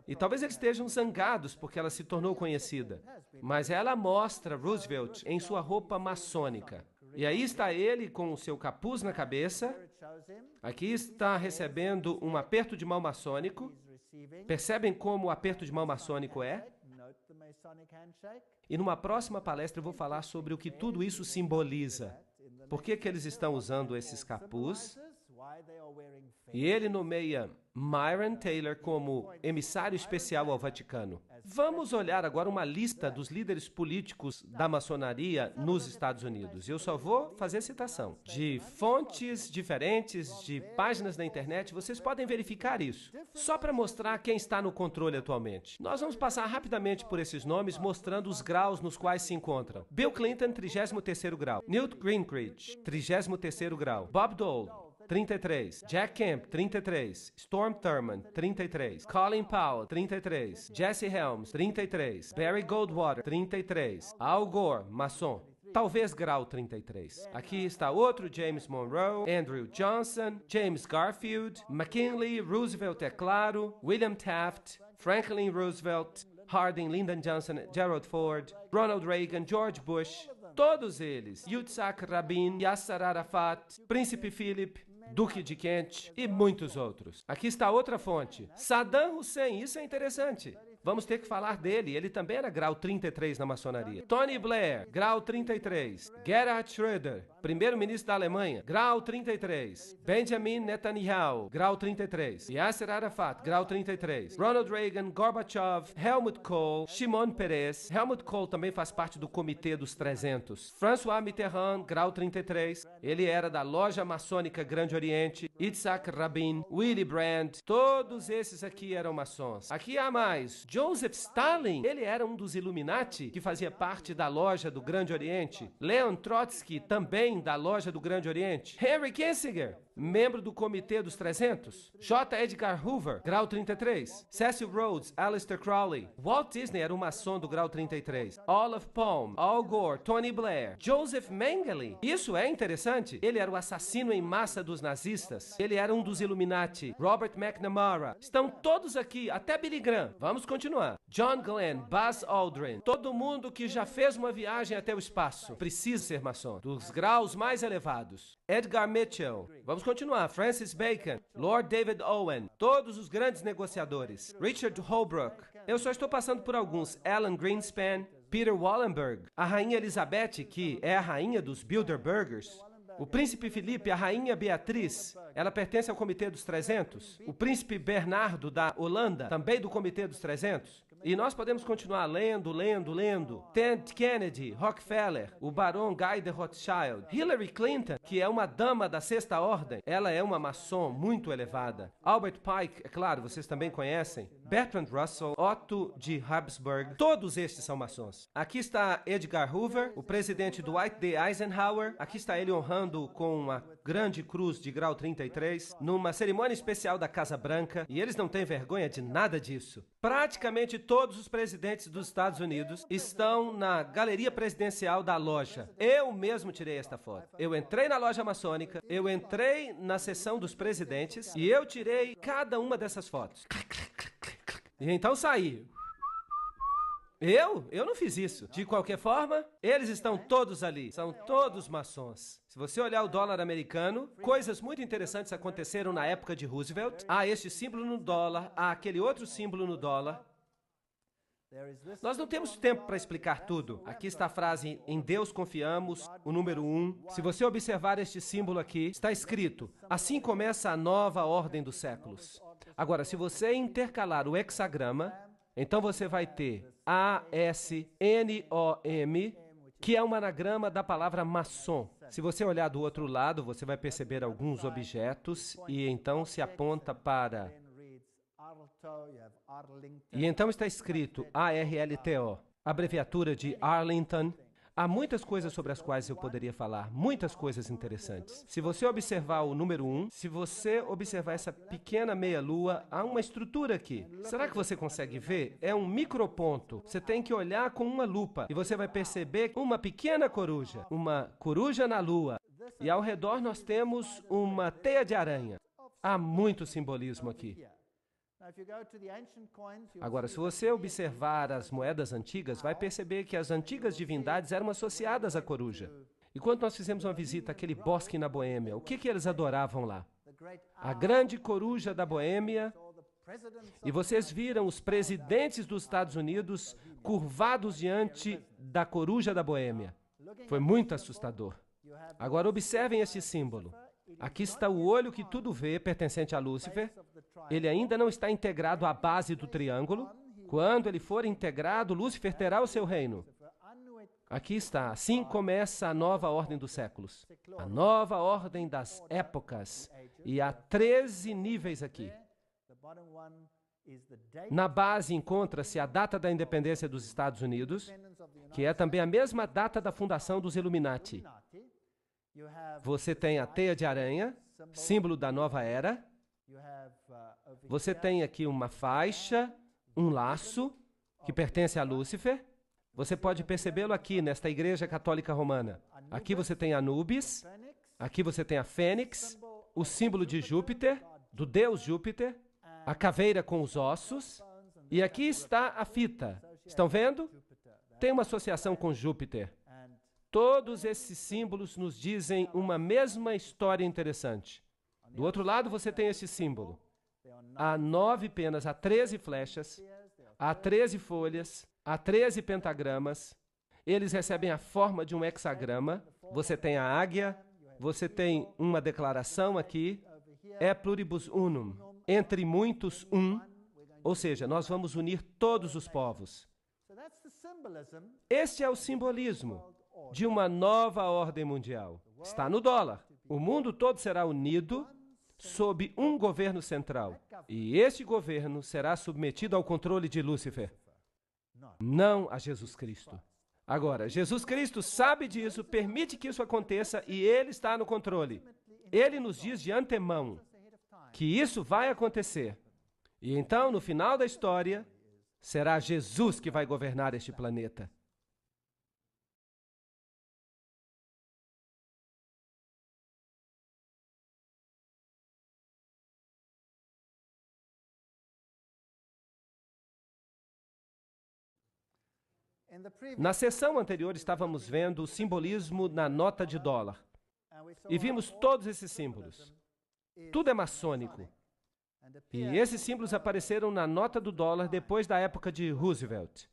e talvez eles estejam zangados porque ela se tornou conhecida. Mas ela mostra Roosevelt em sua roupa maçônica. E aí está ele com o seu capuz na cabeça. Aqui está recebendo um aperto de mão maçônico. Percebem como o aperto de mão maçônico é? E numa próxima palestra eu vou falar sobre o que tudo isso simboliza. Por que eles estão usando esses capuz? E ele nomeia Myron Taylor como emissário especial ao Vaticano. Vamos olhar agora uma lista dos líderes políticos da maçonaria nos Estados Unidos. Eu só vou fazer citação de fontes diferentes, de páginas da internet. Vocês podem verificar isso, só para mostrar quem está no controle atualmente. Nós vamos passar rapidamente por esses nomes, mostrando os graus nos quais se encontram. Bill Clinton, 33º grau. Newt Gingrich, 33º grau. Bob Dole, 33. Jack Kemp, 33. Storm Thurmond, 33. Colin Powell, 33. Jesse Helms, 33. Barry Goldwater, 33. Al Gore, maçom, talvez grau 33. Aqui está outro James Monroe, Andrew Johnson, James Garfield, McKinley, Roosevelt, é claro, William Taft, Franklin Roosevelt, Harding, Lyndon Johnson, Gerald Ford, Ronald Reagan, George Bush, todos eles, Yitzhak Rabin, Yasser Arafat, Príncipe Philip, Duque de Kent e muitos outros. Aqui está outra fonte. Saddam Hussein, isso é interessante. Vamos ter que falar dele. Ele também era grau 33 na maçonaria. Tony Blair, grau 33. Gerhard Schröder, primeiro-ministro da Alemanha, grau 33. Benjamin Netanyahu, grau 33. Yasser Arafat, grau 33. Ronald Reagan, Gorbachev, Helmut Kohl, Shimon Peres. Helmut Kohl também faz parte do Comitê dos 300. François Mitterrand, grau 33. Ele era da Loja Maçônica Grande Oriente. Yitzhak Rabin, Willy Brandt. Todos esses aqui eram maçons. Aqui há mais. Joseph Stalin, ele era um dos Illuminati, que fazia parte da Loja do Grande Oriente. Leon Trotsky, também da Loja do Grande Oriente. Henry Kissinger, membro do Comitê dos 300. J. Edgar Hoover, grau 33. Cecil Rhodes, Aleister Crowley. Walt Disney era um maçom do grau 33. Olaf Palme, Al Gore, Tony Blair. Joseph Mengele. Isso é interessante. Ele era o assassino em massa dos nazistas. Ele era um dos Illuminati. Robert McNamara. Estão todos aqui, até Billy Graham. Vamos continuar. John Glenn, Buzz Aldrin. Todo mundo que já fez uma viagem até o espaço precisa ser maçom. Dos graus mais elevados. Edgar Mitchell. Vamos continuar. Francis Bacon, Lord David Owen, todos os grandes negociadores. Richard Holbrooke. Eu só estou passando por alguns. Alan Greenspan, Peter Wallenberg, a Rainha Elizabeth, que é a rainha dos Bilderbergers. O Príncipe Felipe, a Rainha Beatriz, ela pertence ao Comitê dos 300. O Príncipe Bernardo da Holanda, também do Comitê dos 300. E nós podemos continuar lendo. Ted Kennedy, Rockefeller, o Barão Guy de Rothschild, Hillary Clinton, que é uma dama da Sexta Ordem, ela é uma maçom muito elevada. Albert Pike, é claro, vocês também conhecem. Bertrand Russell, Otto de Habsburg, todos estes são maçons. Aqui está Edgar Hoover, o presidente Dwight D. Eisenhower. Aqui está ele honrando com uma grande cruz de grau 33, numa cerimônia especial da Casa Branca, e eles não têm vergonha de nada disso. Praticamente todos os presidentes dos Estados Unidos estão na galeria presidencial da loja. Eu mesmo tirei esta foto. Eu entrei na loja maçônica, eu entrei na sessão dos presidentes e eu tirei cada uma dessas fotos. E então saí. Eu não fiz isso. De qualquer forma, eles estão todos ali. São todos maçons. Se você olhar o dólar americano, coisas muito interessantes aconteceram na época de Roosevelt. Há este símbolo no dólar, há aquele outro símbolo no dólar. Nós não temos tempo para explicar tudo. Aqui está a frase, em Deus confiamos, o número 1. Se você observar este símbolo aqui, está escrito, assim começa a nova ordem dos séculos. Agora, se você intercalar o hexagrama, então você vai ter ASNOM, que é um anagrama da palavra maçom. Se você olhar do outro lado, você vai perceber alguns objetos e então se aponta para... E então está escrito ARLTO, abreviatura de Arlington. Há muitas coisas sobre as quais eu poderia falar, muitas coisas interessantes. Se você observar o número 1, se você observar essa pequena meia-lua, há uma estrutura aqui. Será que você consegue ver? É um microponto. Você tem que olhar com uma lupa e você vai perceber uma pequena coruja na lua. E ao redor nós temos uma teia de aranha. Há muito simbolismo aqui. Agora, se você observar as moedas antigas, vai perceber que as antigas divindades eram associadas à coruja. E quando nós fizemos uma visita àquele bosque na Boêmia, o que eles adoravam lá? A grande coruja da Boêmia. E vocês viram os presidentes dos Estados Unidos curvados diante da coruja da Boêmia. Foi muito assustador. Agora, observem este símbolo. Aqui está o olho que tudo vê, pertencente a Lúcifer. Ele ainda não está integrado à base do triângulo. Quando ele for integrado, Lúcifer terá o seu reino. Aqui está. Assim começa a nova ordem dos séculos. A nova ordem das épocas. E há 13 níveis aqui. Na base encontra-se a data da independência dos Estados Unidos, que é também a mesma data da fundação dos Illuminati. Você tem a teia de aranha, símbolo da nova era. Você tem aqui uma faixa, um laço, que pertence a Lúcifer. Você pode percebê-lo aqui, nesta Igreja Católica Romana. Aqui você tem Anubis, aqui você tem a Fênix, o símbolo de Júpiter, do deus Júpiter, a caveira com os ossos, e aqui está a fita. Estão vendo? Tem uma associação com Júpiter. Todos esses símbolos nos dizem uma mesma história interessante. Do outro lado, você tem esse símbolo. Há 9 penas, há 13 flechas. há 13 folhas, há 13 pentagramas, eles recebem a forma de um hexagrama, você tem a águia, você tem uma declaração aqui, é pluribus unum, entre muitos um, ou seja, nós vamos unir todos os povos. Este é o simbolismo de uma nova ordem mundial. Está no dólar. O mundo todo será unido sob um governo central. E este governo será submetido ao controle de Lúcifer, não a Jesus Cristo. Agora, Jesus Cristo sabe disso, permite que isso aconteça e Ele está no controle. Ele nos diz de antemão que isso vai acontecer. E então, no final da história, será Jesus que vai governar este planeta. Na sessão anterior, estávamos vendo o simbolismo na nota de dólar. E vimos todos esses símbolos. Tudo é maçônico. E esses símbolos apareceram na nota do dólar depois da época de Roosevelt.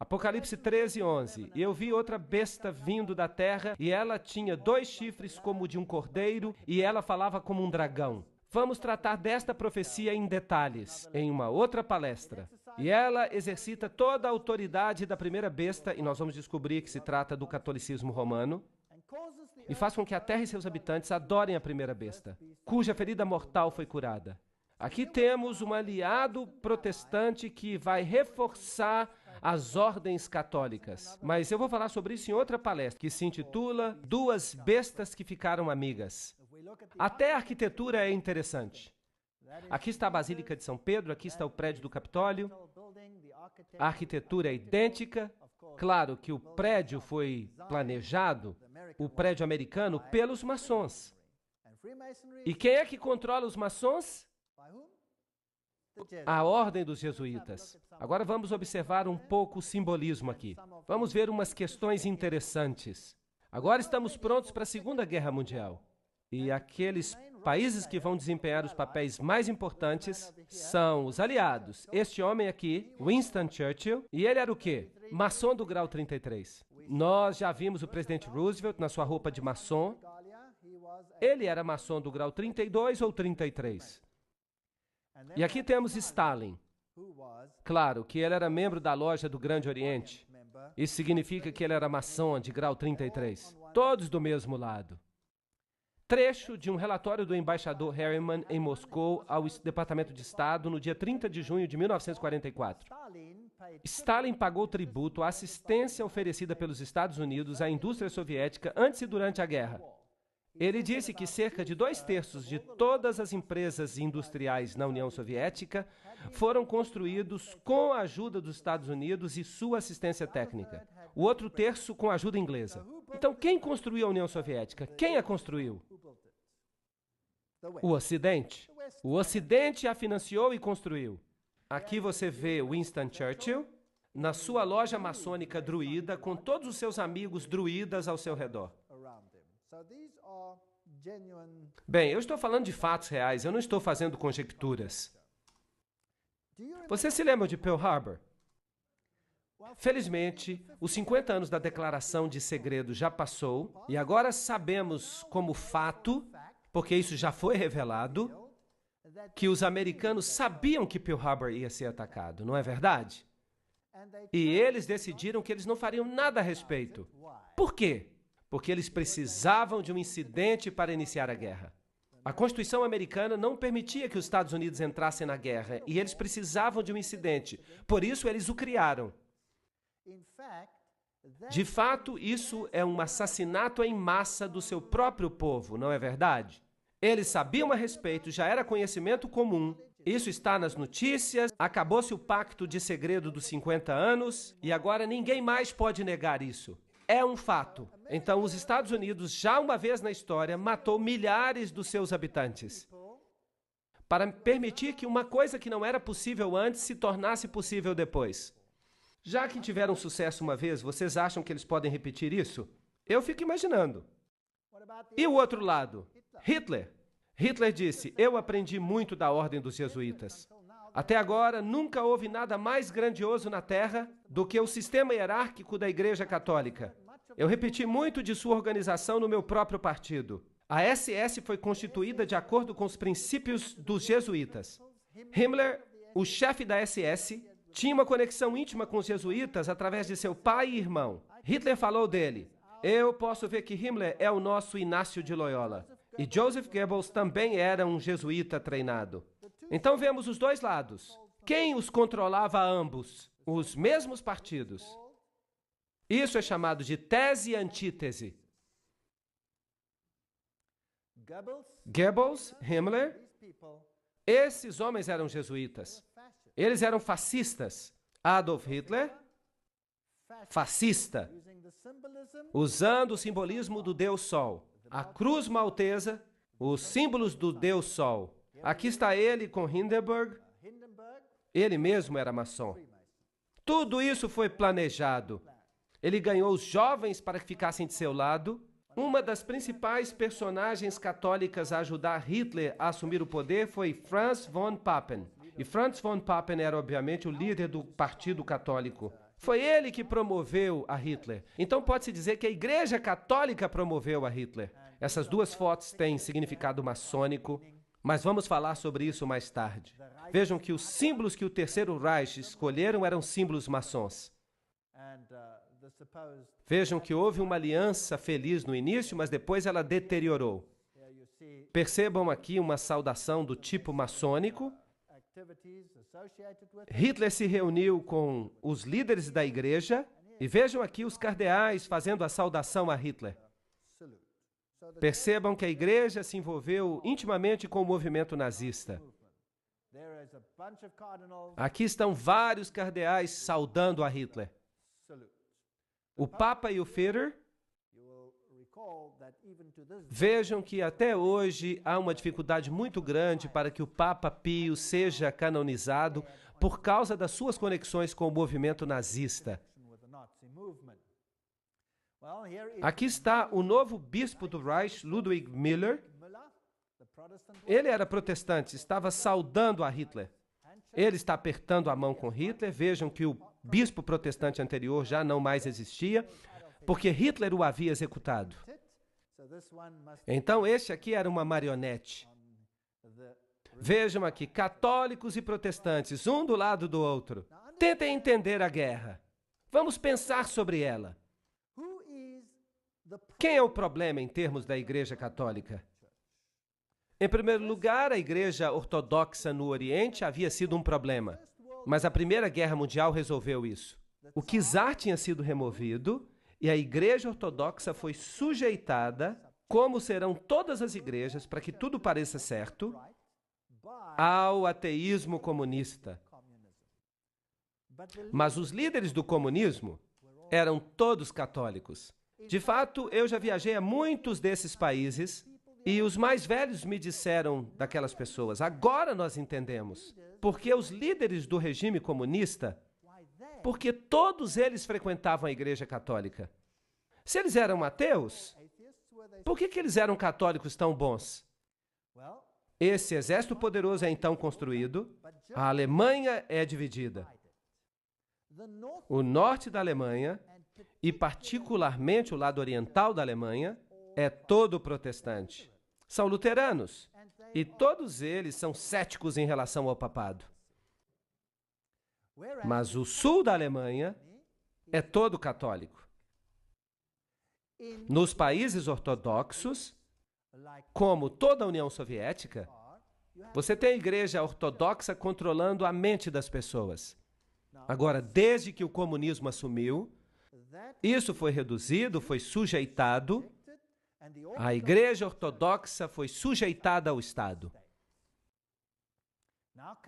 Apocalipse 13:11. E eu vi outra besta vindo da terra, e ela tinha 2 chifres como de um cordeiro, e ela falava como um dragão. Vamos tratar desta profecia em detalhes, em uma outra palestra. E ela exercita toda a autoridade da primeira besta, e nós vamos descobrir que se trata do catolicismo romano, e faz com que a terra e seus habitantes adorem a primeira besta, cuja ferida mortal foi curada. Aqui temos um aliado protestante que vai reforçar as ordens católicas. Mas eu vou falar sobre isso em outra palestra, que se intitula Duas Bestas que Ficaram Amigas. Até a arquitetura é interessante. Aqui está a Basílica de São Pedro, aqui está o prédio do Capitólio. A arquitetura é idêntica. Claro que o prédio foi planejado, o prédio americano, pelos maçons. E quem é que controla os maçons? A ordem dos jesuítas. Agora vamos observar um pouco o simbolismo aqui. Vamos ver umas questões interessantes. Agora estamos prontos para a Segunda Guerra Mundial. E aqueles países que vão desempenhar os papéis mais importantes são os aliados. Este homem aqui, Winston Churchill, e ele era o quê? Maçom do grau 33. Nós já vimos o presidente Roosevelt na sua roupa de maçom. Ele era maçom do grau 32 ou 33. E aqui temos Stalin. Claro que ele era membro da loja do Grande Oriente. Isso significa que ele era maçom de grau 33. Todos do mesmo lado. Trecho de um relatório do embaixador Harriman em Moscou ao Departamento de Estado no dia 30 de junho de 1944. Stalin pagou tributo à assistência oferecida pelos Estados Unidos à indústria soviética antes e durante a guerra. Ele disse que cerca de 2/3 de todas as empresas industriais na União Soviética foram construídos com a ajuda dos Estados Unidos e sua assistência técnica. O outro terço com a ajuda inglesa. Então, quem construiu a União Soviética? Quem a construiu? O Ocidente. O Ocidente a financiou e construiu. Aqui você vê Winston Churchill na sua loja maçônica druida, com todos os seus amigos druidas ao seu redor. Bem, eu estou falando de fatos reais, eu não estou fazendo conjecturas. Você se lembra de Pearl Harbor? Felizmente, os 50 anos da declaração de segredo já passou, e agora sabemos como fato, porque isso já foi revelado, que os americanos sabiam que Pearl Harbor ia ser atacado, não é verdade? E eles decidiram que eles não fariam nada a respeito. Por quê? Porque eles precisavam de um incidente para iniciar a guerra. A Constituição americana não permitia que os Estados Unidos entrassem na guerra, e eles precisavam de um incidente. Por isso, eles o criaram. De fato, isso é um assassinato em massa do seu próprio povo, não é verdade? Eles sabiam a respeito, já era conhecimento comum. Isso está nas notícias, acabou-se o pacto de segredo dos 50 anos, e agora ninguém mais pode negar isso. É um fato. Então, os Estados Unidos, já uma vez na história, matou milhares dos seus habitantes para permitir que uma coisa que não era possível antes se tornasse possível depois. Já que tiveram sucesso uma vez, vocês acham que eles podem repetir isso? Eu fico imaginando. E o outro lado? Hitler. Hitler disse, eu aprendi muito da ordem dos jesuítas. Até agora, nunca houve nada mais grandioso na Terra do que o sistema hierárquico da Igreja Católica. Eu repeti muito de sua organização no meu próprio partido. A SS foi constituída de acordo com os princípios dos jesuítas. Himmler, o chefe da SS, tinha uma conexão íntima com os jesuítas através de seu pai e irmão. Hitler falou dele: eu posso ver que Himmler é o nosso Inácio de Loyola. E Joseph Goebbels também era um jesuíta treinado. Então vemos os dois lados. Quem os controlava a ambos? Os mesmos partidos. Isso é chamado de tese e antítese. Goebbels, Himmler, esses homens eram jesuítas. Eles eram fascistas. Adolf Hitler, fascista, usando o simbolismo do Deus Sol. A cruz maltesa, os símbolos do Deus Sol. Aqui está ele com Hindenburg. Ele mesmo era maçom. Tudo isso foi planejado. Ele ganhou os jovens para que ficassem de seu lado. Uma das principais personagens católicas a ajudar Hitler a assumir o poder foi Franz von Papen. E Franz von Papen era, obviamente, o líder do Partido Católico. Foi ele que promoveu a Hitler. Então pode-se dizer que a Igreja Católica promoveu a Hitler. Essas duas fotos têm significado maçônico, mas vamos falar sobre isso mais tarde. Vejam que os símbolos que o Terceiro Reich escolheram eram símbolos maçons. Vejam que houve uma aliança feliz no início, mas depois ela deteriorou. Percebam aqui uma saudação do tipo maçônico. Hitler se reuniu com os líderes da igreja e vejam aqui os cardeais fazendo a saudação a Hitler. Percebam que a igreja se envolveu intimamente com o movimento nazista. Aqui estão vários cardeais saudando a Hitler. O Papa e o Führer. Vejam que até hoje há uma dificuldade muito grande para que o Papa Pio seja canonizado por causa das suas conexões com o movimento nazista. Aqui está o novo bispo do Reich, Ludwig Müller. Ele era protestante, estava saudando a Hitler. Ele está apertando a mão com Hitler. Vejam que o bispo protestante anterior já não mais existia, porque Hitler o havia executado. Então, este aqui era uma marionete. Vejam aqui, católicos e protestantes, um do lado do outro. Tentem entender a guerra. Vamos pensar sobre ela. Quem é o problema em termos da Igreja Católica? Em primeiro lugar, a Igreja Ortodoxa no Oriente havia sido um problema, mas a Primeira Guerra Mundial resolveu isso. O czar tinha sido removido e a Igreja Ortodoxa foi sujeitada, como serão todas as igrejas, para que tudo pareça certo, ao ateísmo comunista. Mas os líderes do comunismo eram todos católicos. De fato, eu já viajei a muitos desses países e os mais velhos me disseram daquelas pessoas: agora nós entendemos. Porque os líderes do regime comunista, porque todos eles frequentavam a Igreja Católica. Se eles eram ateus, por que eles eram católicos tão bons? Esse exército poderoso é então construído, a Alemanha é dividida. O norte da Alemanha, e particularmente o lado oriental da Alemanha, é todo protestante. São luteranos, e todos eles são céticos em relação ao papado. Mas o sul da Alemanha é todo católico. Nos países ortodoxos, como toda a União Soviética, você tem a igreja ortodoxa controlando a mente das pessoas. Agora, desde que o comunismo assumiu, isso foi reduzido, foi sujeitado. A igreja ortodoxa foi sujeitada ao Estado.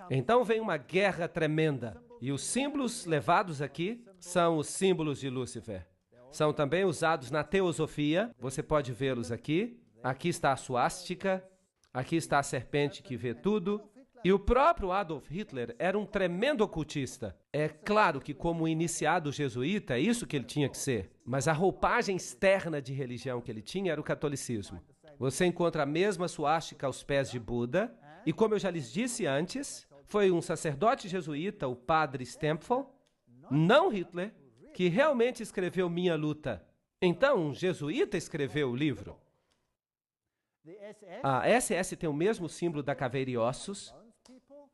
Então vem uma guerra tremenda. E os símbolos levados aqui são os símbolos de Lúcifer. São também usados na teosofia. Você pode vê-los aqui. Aqui está a suástica. Aqui está a serpente que vê tudo. E o próprio Adolf Hitler era um tremendo ocultista. É claro que, como iniciado jesuíta, é isso que ele tinha que ser. Mas a roupagem externa de religião que ele tinha era o catolicismo. Você encontra a mesma suástica aos pés de Buda. E como eu já lhes disse antes, Foi um sacerdote jesuíta, o padre Stempfel, não Hitler, que realmente escreveu Minha Luta. Então, um jesuíta escreveu o livro. A SS tem o mesmo símbolo da caveira e ossos.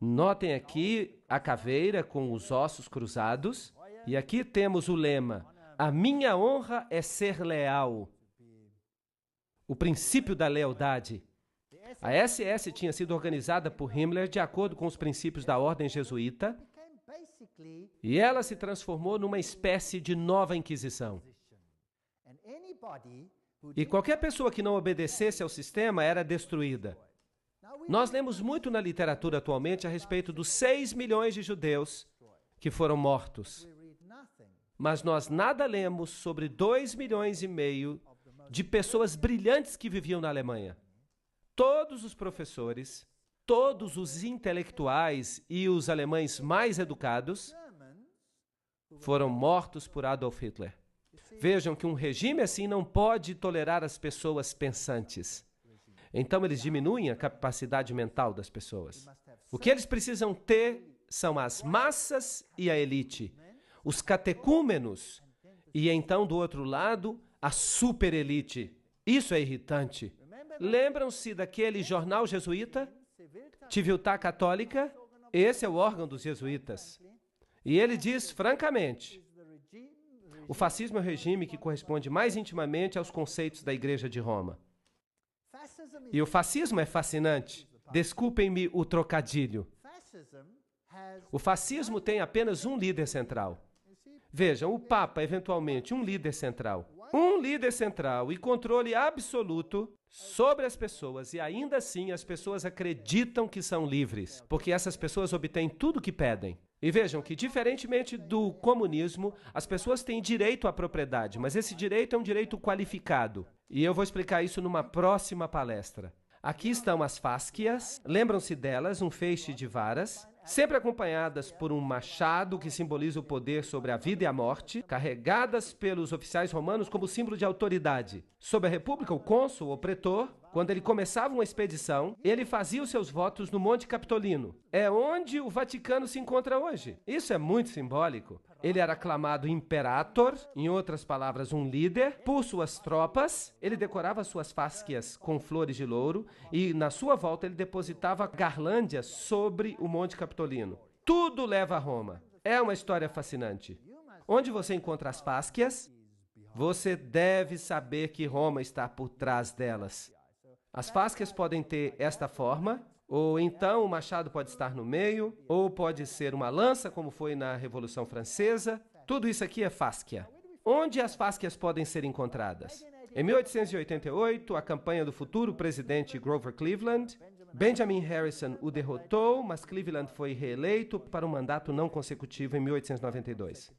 Notem aqui a caveira com os ossos cruzados. E aqui temos o lema: a minha honra é ser leal. O princípio da lealdade. A SS tinha sido organizada por Himmler de acordo com os princípios da ordem jesuíta e ela se transformou numa espécie de nova Inquisição. E qualquer pessoa que não obedecesse ao sistema era destruída. Nós lemos muito na literatura atualmente a respeito dos 6 milhões de judeus que foram mortos. Mas nós nada lemos sobre 2,5 milhões de pessoas brilhantes que viviam na Alemanha. Todos os professores, todos os intelectuais e os alemães mais educados foram mortos por Adolf Hitler. Vejam que um regime assim não pode tolerar as pessoas pensantes. Então eles diminuem a capacidade mental das pessoas. O que eles precisam ter são as massas e a elite, os catecúmenos e então do outro lado a superelite. Isso é irritante. Lembram-se daquele jornal jesuíta? Civiltà Católica? Esse é o órgão dos jesuítas. E ele diz francamente: o fascismo é o regime que corresponde mais intimamente aos conceitos da Igreja de Roma. E o fascismo é fascinante. Desculpem-me o trocadilho. O fascismo tem apenas um líder central. Vejam, o Papa, eventualmente, um líder central. Um líder central e controle absoluto sobre as pessoas, e ainda assim as pessoas acreditam que são livres, porque essas pessoas obtêm tudo o que pedem. E vejam que, diferentemente do comunismo, as pessoas têm direito à propriedade, mas esse direito é um direito qualificado. E eu vou explicar isso numa próxima palestra. Aqui estão as fáscias, lembram-se delas, um feixe de varas, sempre acompanhadas por um machado que simboliza o poder sobre a vida e a morte, carregadas pelos oficiais romanos como símbolo de autoridade. Sob a República, o cônsul ou pretor, quando ele começava uma expedição, ele fazia os seus votos no Monte Capitolino. É onde o Vaticano se encontra hoje. Isso é muito simbólico. Ele era aclamado imperator, em outras palavras, um líder, por suas tropas. Ele decorava suas fáscias com flores de louro e, na sua volta, ele depositava garlândias sobre o Monte Capitolino. Tudo leva a Roma. É uma história fascinante. Onde você encontra as fáscias, você deve saber que Roma está por trás delas. As fáscias podem ter esta forma, ou então o machado pode estar no meio, ou pode ser uma lança, como foi na Revolução Francesa. Tudo isso aqui é fáscia. Onde as fáscias podem ser encontradas? Em 1888, a campanha do futuro presidente Grover Cleveland, Benjamin Harrison o derrotou, mas Cleveland foi reeleito para um mandato não consecutivo em 1892.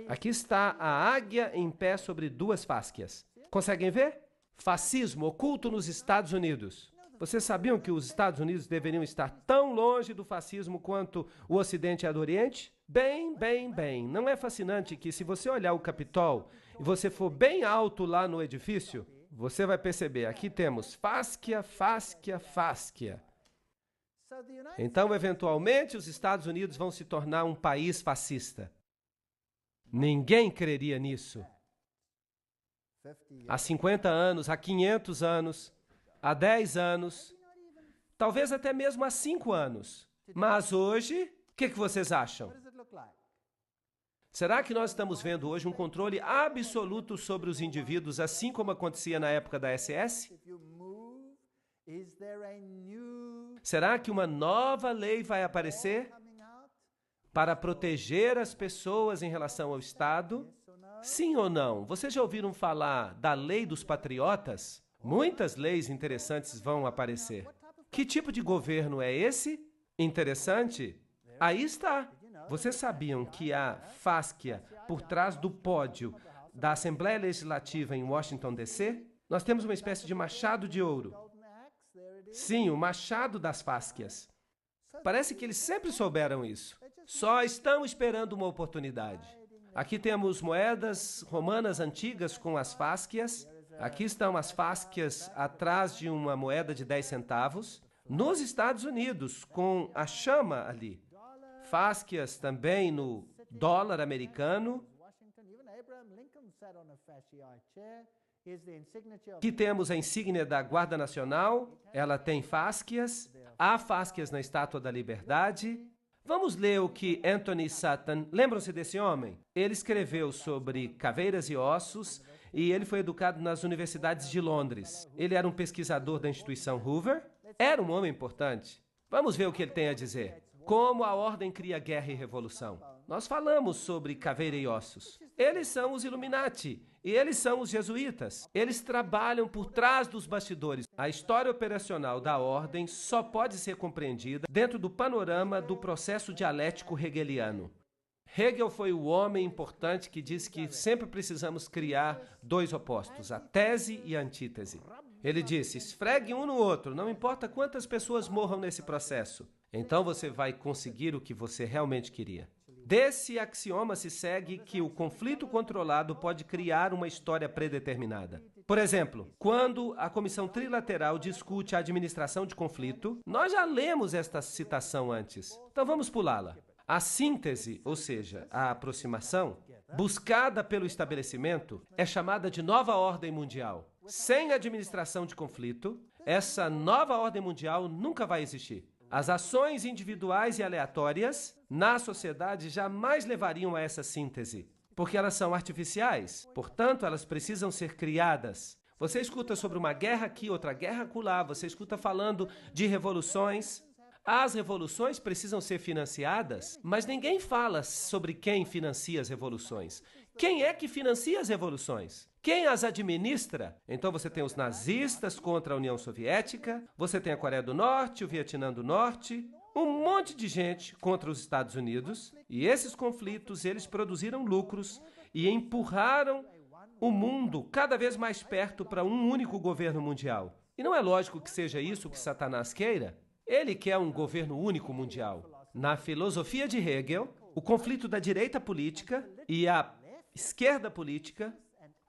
Aqui está a águia em pé sobre 2 fáscias. Conseguem ver? Fascismo oculto nos Estados Unidos. Vocês sabiam que os Estados Unidos deveriam estar tão longe do fascismo quanto o Ocidente é do Oriente? Bem. Não é fascinante que, se você olhar o Capitol e você for bem alto lá no edifício, você vai perceber, aqui temos fáscia. Então, eventualmente, os Estados Unidos vão se tornar um país fascista. Ninguém creria nisso. Há 50 anos, há 500 anos, há 10 anos, talvez até mesmo há 5 anos. Mas hoje, o que vocês acham? Será que nós estamos vendo hoje um controle absoluto sobre os indivíduos, assim como acontecia na época da SS? Será que uma nova lei vai aparecer para proteger as pessoas em relação ao Estado? Sim ou não? Vocês já ouviram falar da lei dos patriotas? Muitas leis interessantes vão aparecer. Que tipo de governo é esse? Interessante? Aí está. Vocês sabiam que a fáscia por trás do pódio da Assembleia Legislativa em Washington, D.C.? Nós temos uma espécie de machado de ouro. Sim, o machado das fáscias. Parece que eles sempre souberam isso. Só estão esperando uma oportunidade. Aqui temos moedas romanas antigas com as fáscias. Aqui estão as fáscias atrás de uma moeda de 10 centavos. nos Estados Unidos, com a chama ali. Fáscias também no dólar americano. Aqui temos a insígnia da Guarda Nacional, ela tem fáscias, há fáscias na Estátua da Liberdade. Vamos ler o que Anthony Sutton, lembram-se desse homem? Ele escreveu sobre caveiras e ossos e ele foi educado nas universidades de Londres. Ele era um pesquisador da instituição Hoover, era um homem importante. Vamos ver o que ele tem a dizer. Como a ordem cria guerra e revolução. Nós falamos sobre caveira e ossos. Eles são os Illuminati e eles são os jesuítas. Eles trabalham por trás dos bastidores. A história operacional da ordem só pode ser compreendida dentro do panorama do processo dialético hegeliano. Hegel foi o homem importante que disse que sempre precisamos criar dois opostos, a tese e a antítese. Ele disse, esfregue um no outro, não importa quantas pessoas morram nesse processo. Então você vai conseguir o que você realmente queria. Desse axioma se segue que o conflito controlado pode criar uma história predeterminada. Por exemplo, quando a Comissão Trilateral discute a administração de conflito, nós já lemos esta citação antes, então vamos pulá-la. A síntese, ou seja, a aproximação, buscada pelo estabelecimento, é chamada de nova ordem mundial. Sem administração de conflito, essa nova ordem mundial nunca vai existir. As ações individuais e aleatórias na sociedade jamais levariam a essa síntese, porque elas são artificiais, portanto, elas precisam ser criadas. Você escuta sobre uma guerra aqui, outra guerra acolá, você escuta falando de revoluções. As revoluções precisam ser financiadas, mas ninguém fala sobre quem financia as revoluções. Quem é que financia as revoluções? Quem as administra? Então você tem os nazistas contra a União Soviética, você tem a Coreia do Norte, o Vietnã do Norte, um monte de gente contra os Estados Unidos, e esses conflitos, eles produziram lucros e empurraram o mundo cada vez mais perto para um único governo mundial. E não é lógico que seja isso que Satanás queira. Ele quer um governo único mundial. Na filosofia de Hegel, o conflito da direita política e a esquerda política,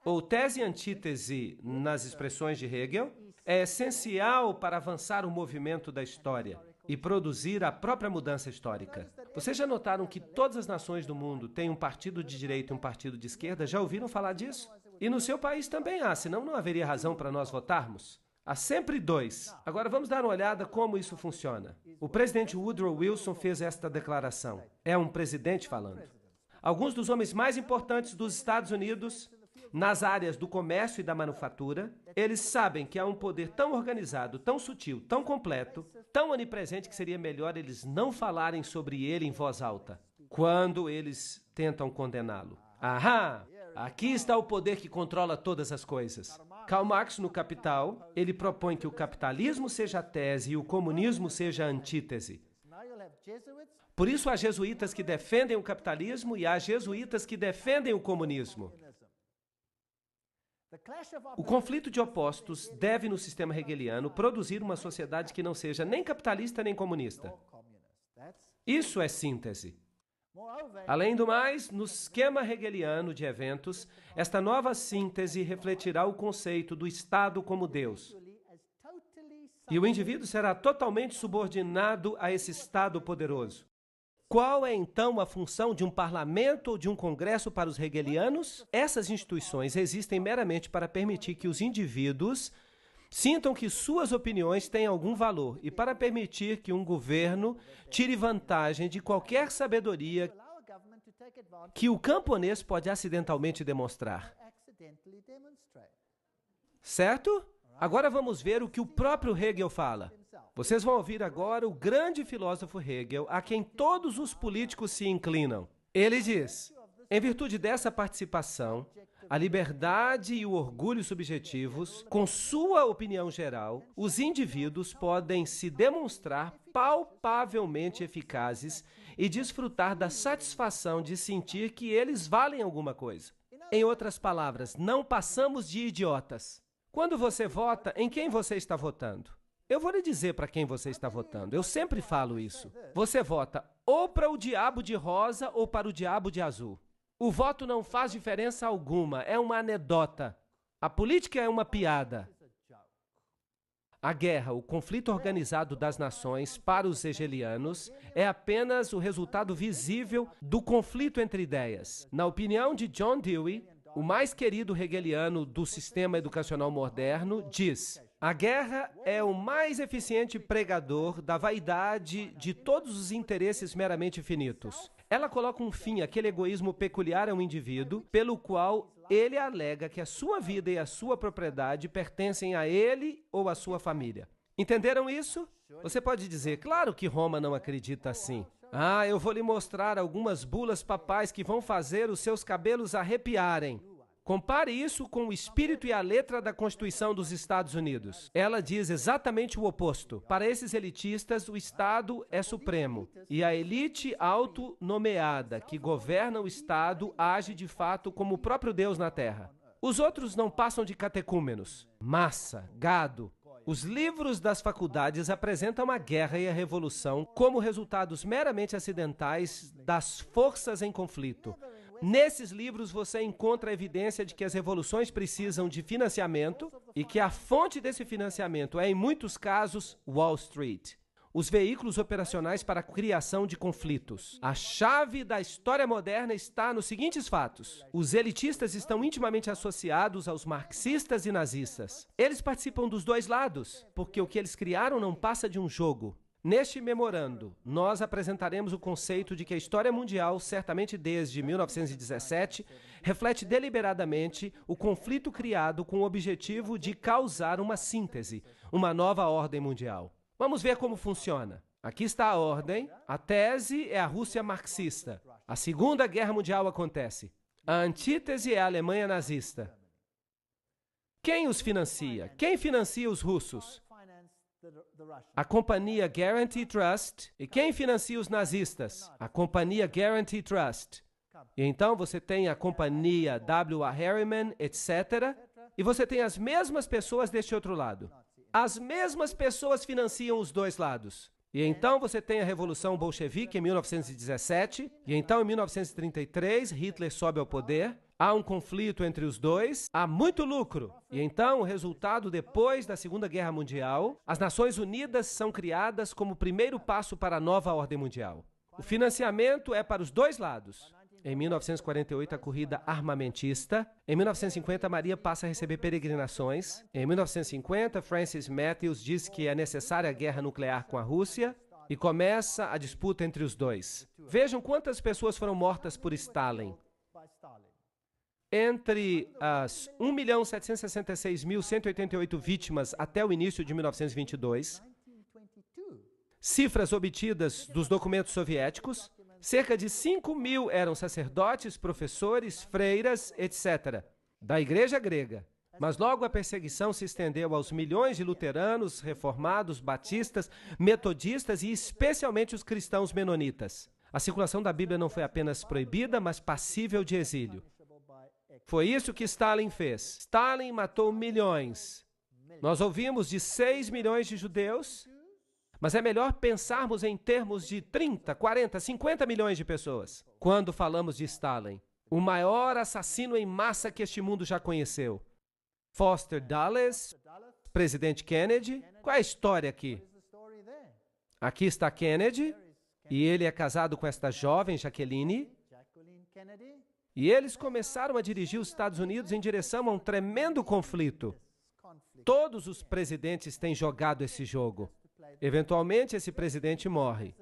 ou tese e antítese nas expressões de Hegel, é essencial para avançar o movimento da história e produzir a própria mudança histórica. Vocês já notaram que todas as nações do mundo têm um partido de direita e um partido de esquerda? Já ouviram falar disso? E no seu país também há, senão não haveria razão para nós votarmos. Há sempre dois. Agora vamos dar uma olhada como isso funciona. O presidente Woodrow Wilson fez esta declaração. É um presidente falando. Alguns dos homens mais importantes dos Estados Unidos, nas áreas do comércio e da manufatura, eles sabem que há um poder tão organizado, tão sutil, tão completo, tão onipresente que seria melhor eles não falarem sobre ele em voz alta, quando eles tentam condená-lo. Ahá! Aqui está o poder que controla todas as coisas. Karl Marx, no Capital, ele propõe que o capitalismo seja a tese e o comunismo seja a antítese. Por isso, há jesuítas que defendem o capitalismo e há jesuítas que defendem o comunismo. O conflito de opostos deve, no sistema hegeliano, produzir uma sociedade que não seja nem capitalista nem comunista. Isso é síntese. Além do mais, no esquema hegeliano de eventos, esta nova síntese refletirá o conceito do Estado como Deus. E o indivíduo será totalmente subordinado a esse Estado poderoso. Qual é, então, a função de um parlamento ou de um congresso para os hegelianos? Essas instituições existem meramente para permitir que os indivíduos sintam que suas opiniões têm algum valor e para permitir que um governo tire vantagem de qualquer sabedoria que o camponês pode acidentalmente demonstrar. Certo? Agora vamos ver o que o próprio Hegel fala. Vocês vão ouvir agora o grande filósofo Hegel, a quem todos os políticos se inclinam. Ele diz, em virtude dessa participação, a liberdade e o orgulho subjetivos, com sua opinião geral, os indivíduos podem se demonstrar palpavelmente eficazes e desfrutar da satisfação de sentir que eles valem alguma coisa. Em outras palavras, não passamos de idiotas. Quando você vota, em quem você está votando? Eu vou lhe dizer para quem você está votando. Eu sempre falo isso. Você vota ou para o diabo de rosa ou para o diabo de azul. O voto não faz diferença alguma, é uma anedota. A política é uma piada. A guerra, o conflito organizado das nações para os hegelianos, é apenas o resultado visível do conflito entre ideias. Na opinião de John Dewey, o mais querido hegeliano do sistema educacional moderno, diz: a guerra é o mais eficiente pregador da vaidade de todos os interesses meramente finitos. Ela coloca um fim àquele egoísmo peculiar ao indivíduo, pelo qual ele alega que a sua vida e a sua propriedade pertencem a ele ou à sua família. Entenderam isso? Você pode dizer, claro que Roma não acredita assim. Ah, eu vou lhe mostrar algumas bulas papais que vão fazer os seus cabelos arrepiarem. Compare isso com o espírito e a letra da Constituição dos Estados Unidos. Ela diz exatamente o oposto. Para esses elitistas, o Estado é supremo. E a elite autonomeada que governa o Estado age de fato como o próprio Deus na Terra. Os outros não passam de catecúmenos, massa, gado. Os livros das faculdades apresentam a guerra e a revolução como resultados meramente acidentais das forças em conflito. Nesses livros você encontra a evidência de que as revoluções precisam de financiamento e que a fonte desse financiamento é, em muitos casos, Wall Street. Os veículos operacionais para a criação de conflitos. A chave da história moderna está nos seguintes fatos. Os elitistas estão intimamente associados aos marxistas e nazistas. Eles participam dos dois lados, porque o que eles criaram não passa de um jogo. Neste memorando, nós apresentaremos o conceito de que a história mundial, certamente desde 1917, reflete deliberadamente o conflito criado com o objetivo de causar uma síntese, uma nova ordem mundial. Vamos ver como funciona. Aqui está a ordem. A tese é a Rússia marxista. A Segunda Guerra Mundial acontece. A antítese é a Alemanha nazista. Quem os financia? Quem financia os russos? A companhia Guarantee Trust. E quem financia os nazistas? A companhia Guarantee Trust. E então você tem a companhia W.A. Harriman, etc. E você tem as mesmas pessoas deste outro lado. As mesmas pessoas financiam os dois lados. E então você tem a Revolução Bolchevique em 1917. E então em 1933 Hitler sobe ao poder. Há um conflito entre os dois, há muito lucro. E então, o resultado depois da Segunda Guerra Mundial, as Nações Unidas são criadas como o primeiro passo para a nova ordem mundial. O financiamento é para os dois lados. Em 1948, a corrida armamentista. Em 1950, Maria passa a receber peregrinações. Em 1950, Francis Matthews diz que é necessária a guerra nuclear com a Rússia e começa a disputa entre os dois. Vejam quantas pessoas foram mortas por Stalin. Entre as 1.766.188 vítimas até o início de 1922, cifras obtidas dos documentos soviéticos, cerca de 5.000 eram sacerdotes, professores, freiras, etc., da Igreja grega. Mas logo a perseguição se estendeu aos milhões de luteranos, reformados, batistas, metodistas e especialmente os cristãos menonitas. A circulação da Bíblia não foi apenas proibida, mas passível de exílio. Foi isso que Stalin fez. Stalin matou milhões. Nós ouvimos de 6 milhões de judeus, mas é melhor pensarmos em termos de 30, 40, 50 milhões de pessoas. Quando falamos de Stalin, o maior assassino em massa que este mundo já conheceu. Foster Dulles, presidente Kennedy. Qual é a história aqui? Aqui está Kennedy, e ele é casado com esta jovem, Jacqueline. E eles começaram a dirigir os Estados Unidos em direção a um tremendo conflito. Todos os presidentes têm jogado esse jogo. Eventualmente, esse presidente morre.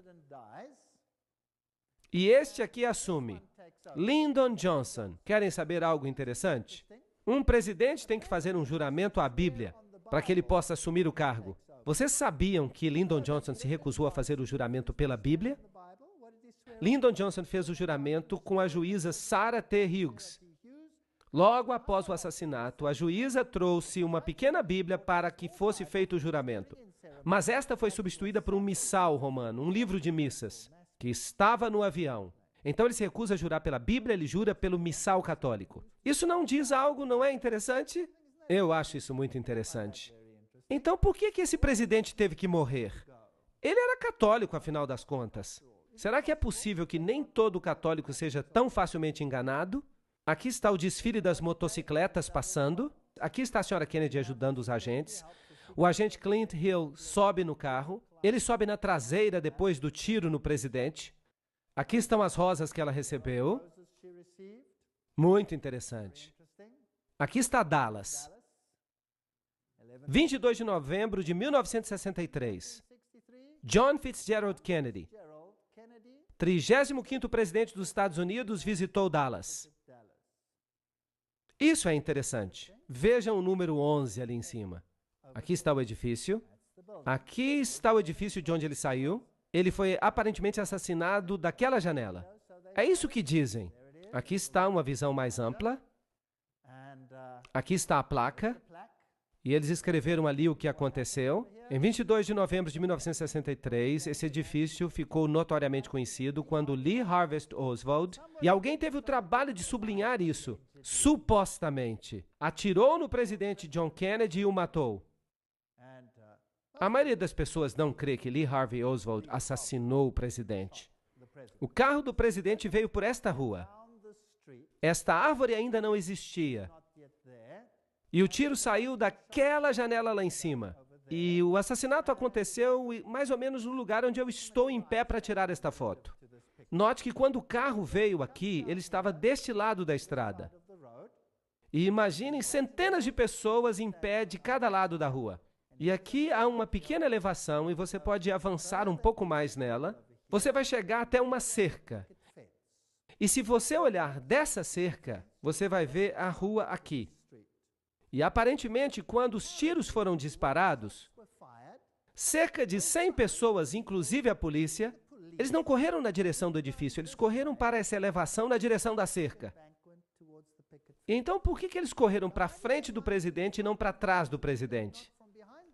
E este aqui assume. Lyndon Johnson. Querem saber algo interessante? Um presidente tem que fazer um juramento à Bíblia para que ele possa assumir o cargo. Vocês sabiam que Lyndon Johnson se recusou a fazer o juramento pela Bíblia? Lyndon Johnson fez o juramento com a juíza Sarah T. Hughes. Logo após o assassinato, a juíza trouxe uma pequena Bíblia para que fosse feito o juramento. Mas esta foi substituída por um missal romano, um livro de missas, que estava no avião. Então ele se recusa a jurar pela Bíblia, ele jura pelo missal católico. Isso não diz algo, não é interessante? Eu acho isso muito interessante. Então por que esse presidente teve que morrer? Ele era católico, afinal das contas. Será que é possível que nem todo católico seja tão facilmente enganado? Aqui está o desfile das motocicletas passando. Aqui está a senhora Kennedy ajudando os agentes. O agente Clint Hill sobe no carro. Ele sobe na traseira depois do tiro no presidente. Aqui estão as rosas que ela recebeu. Muito interessante. Aqui está Dallas. 22 de novembro de 1963. John Fitzgerald Kennedy, 35º presidente dos Estados Unidos, visitou Dallas. Isso é interessante. Vejam o número 11 ali em cima. Aqui está o edifício. Aqui está o edifício de onde ele saiu. Ele foi aparentemente assassinado daquela janela. É isso que dizem. Aqui está uma visão mais ampla. Aqui está a placa. E eles escreveram ali o que aconteceu. Em 22 de novembro de 1963, esse edifício ficou notoriamente conhecido quando Lee Harvey Oswald, e alguém teve o trabalho de sublinhar isso, supostamente, atirou no presidente John Kennedy e o matou. A maioria das pessoas não crê que Lee Harvey Oswald assassinou o presidente. O carro do presidente veio por esta rua. Esta árvore ainda não existia. E o tiro saiu daquela janela lá em cima. E o assassinato aconteceu mais ou menos no lugar onde eu estou em pé para tirar esta foto. Note que quando o carro veio aqui, ele estava deste lado da estrada. E imaginem centenas de pessoas em pé de cada lado da rua. E aqui há uma pequena elevação e você pode avançar um pouco mais nela. Você vai chegar até uma cerca. E se você olhar dessa cerca, você vai ver a rua aqui. E aparentemente, quando os tiros foram disparados, cerca de 100 pessoas, inclusive a polícia, eles não correram na direção do edifício, eles correram para essa elevação na direção da cerca. Então, por que eles correram para frente do presidente e não para trás do presidente?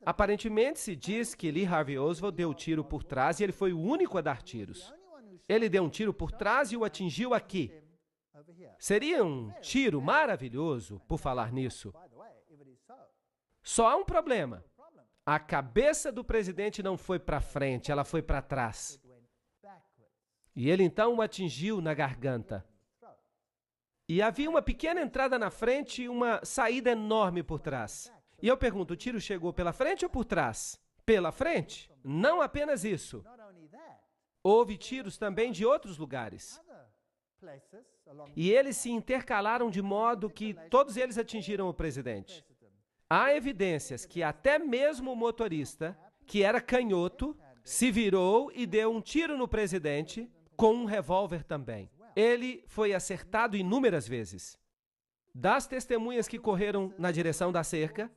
Aparentemente, se diz que Lee Harvey Oswald deu o tiro por trás e ele foi o único a dar tiros. Ele deu um tiro por trás e o atingiu aqui. Seria um tiro maravilhoso, por falar nisso. Só há um problema. A cabeça do presidente não foi para frente, ela foi para trás. E ele então o atingiu na garganta. E havia uma pequena entrada na frente e uma saída enorme por trás. E eu pergunto, o tiro chegou pela frente ou por trás? Pela frente? Não apenas isso. Houve tiros também de outros lugares. E eles se intercalaram de modo que todos eles atingiram o presidente. Há evidências que até mesmo o motorista, que era canhoto, se virou e deu um tiro no presidente com um revólver também. Ele foi acertado inúmeras vezes. Das testemunhas que correram na direção da cerca,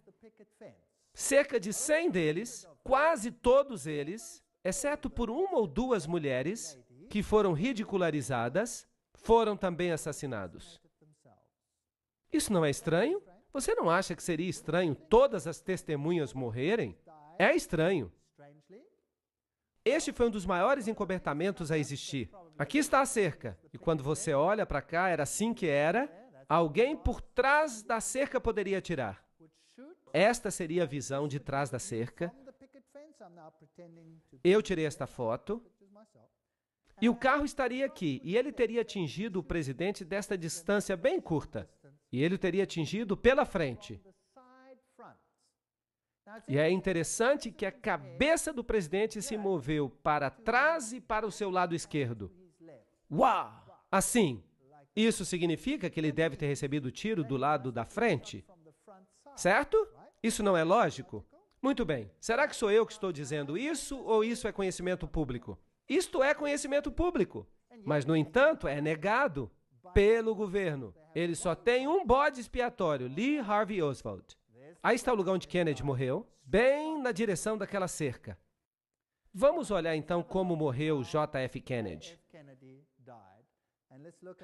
cerca de 100 deles, quase todos eles, exceto por uma ou duas mulheres que foram ridicularizadas, foram também assassinados. Isso não é estranho? Você não acha que seria estranho todas as testemunhas morrerem? É estranho. Este foi um dos maiores encobertamentos a existir. Aqui está a cerca. E quando você olha para cá, era assim que era. Alguém por trás da cerca poderia atirar. Esta seria a visão de trás da cerca. Eu tirei esta foto. E o carro estaria aqui. E ele teria atingido o presidente desta distância bem curta. E ele o teria atingido pela frente. E é interessante que a cabeça do presidente se moveu para trás e para o seu lado esquerdo. Uau! Assim. Isso significa que ele deve ter recebido o tiro do lado da frente? Certo? Isso não é lógico? Muito bem. Será que sou eu que estou dizendo isso ou isso é conhecimento público? Isto é conhecimento público. Mas, no entanto, é negado pelo governo. Ele só tem um bode expiatório, Lee Harvey Oswald. Aí está o lugar onde Kennedy morreu, bem na direção daquela cerca. Vamos olhar então como morreu JF Kennedy.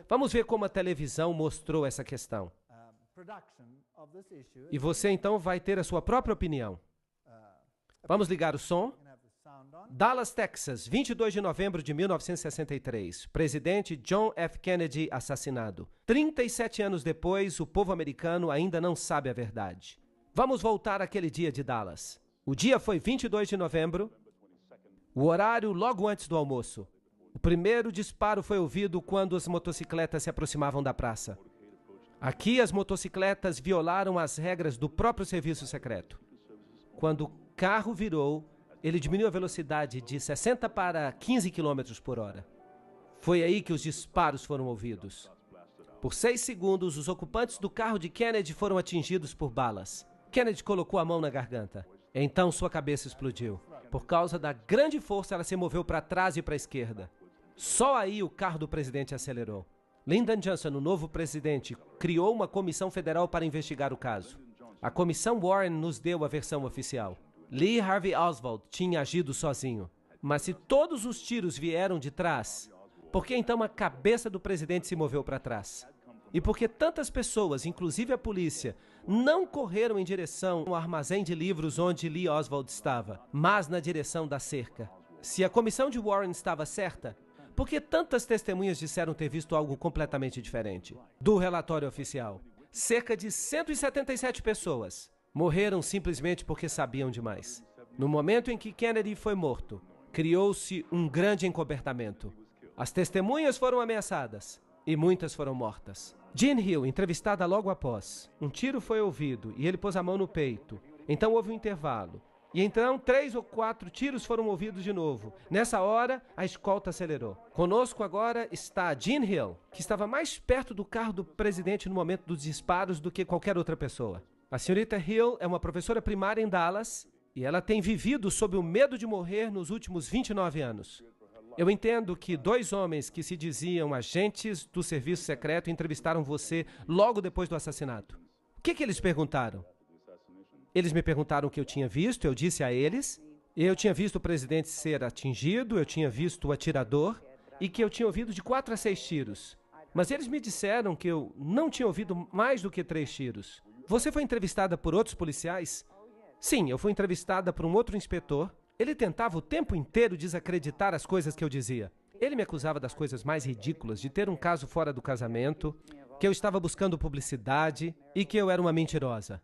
Vamos ver como a televisão mostrou essa questão. E você então vai ter a sua própria opinião. Vamos ligar o som. Dallas, Texas, 22 de novembro de 1963. Presidente John F. Kennedy assassinado. 37 anos depois, o povo americano ainda não sabe a verdade. Vamos voltar àquele dia de Dallas. O dia foi 22 de novembro, o horário logo antes do almoço. O primeiro disparo foi ouvido quando as motocicletas se aproximavam da praça. Aqui, as motocicletas violaram as regras do próprio serviço secreto. Quando o carro virou, ele diminuiu a velocidade de 60 para 15 km por hora. Foi aí que os disparos foram ouvidos. Por 6 segundos, os ocupantes do carro de Kennedy foram atingidos por balas. Kennedy colocou a mão na garganta. Então sua cabeça explodiu. Por causa da grande força, ela se moveu para trás e para a esquerda. Só aí o carro do presidente acelerou. Lyndon Johnson, o novo presidente, criou uma comissão federal para investigar o caso. A comissão Warren nos deu a versão oficial. Lee Harvey Oswald tinha agido sozinho. Mas se todos os tiros vieram de trás, por que então a cabeça do presidente se moveu para trás? E por que tantas pessoas, inclusive a polícia, não correram em direção ao armazém de livros onde Lee Oswald estava, mas na direção da cerca? Se a comissão de Warren estava certa, por que tantas testemunhas disseram ter visto algo completamente diferente? Do relatório oficial, cerca de 177 pessoas morreram simplesmente porque sabiam demais. No momento em que Kennedy foi morto, criou-se um grande encobertamento. As testemunhas foram ameaçadas e muitas foram mortas. Jean Hill, entrevistada logo após. Um tiro foi ouvido e ele pôs a mão no peito. Então houve um intervalo. E então 3 ou 4 tiros foram ouvidos de novo. Nessa hora, a escolta acelerou. Conosco agora está Jean Hill, que estava mais perto do carro do presidente no momento dos disparos do que qualquer outra pessoa. A senhorita Hill é uma professora primária em Dallas e ela tem vivido sob o medo de morrer nos últimos 29 anos. Eu entendo que 2 homens que se diziam agentes do serviço secreto entrevistaram você logo depois do assassinato. O que eles perguntaram? Eles me perguntaram o que eu tinha visto, eu disse a eles. Eu tinha visto o presidente ser atingido, eu tinha visto o atirador e que eu tinha ouvido de 4 a 6 tiros. Mas eles me disseram que eu não tinha ouvido mais do que 3 tiros. Você foi entrevistada por outros policiais? Sim, eu fui entrevistada por um outro inspetor. Ele tentava o tempo inteiro desacreditar as coisas que eu dizia. Ele me acusava das coisas mais ridículas, de ter um caso fora do casamento, que eu estava buscando publicidade e que eu era uma mentirosa.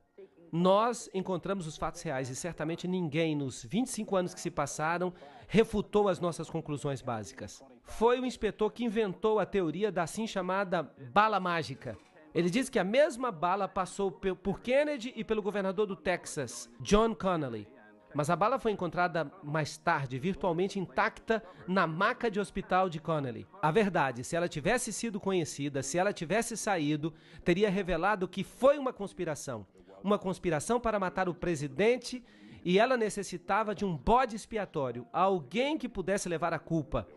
Nós encontramos os fatos reais e certamente ninguém, nos 25 anos que se passaram, refutou as nossas conclusões básicas. Foi o inspetor que inventou a teoria da assim chamada bala mágica. Ele diz que a mesma bala passou por Kennedy e pelo governador do Texas, John Connally. Mas a bala foi encontrada mais tarde, virtualmente intacta, na maca de hospital de Connally. A verdade, se ela tivesse sido conhecida, se ela tivesse saído, teria revelado que foi uma conspiração. Uma conspiração para matar o presidente e ela necessitava de um bode expiatório, alguém que pudesse levar a culpa.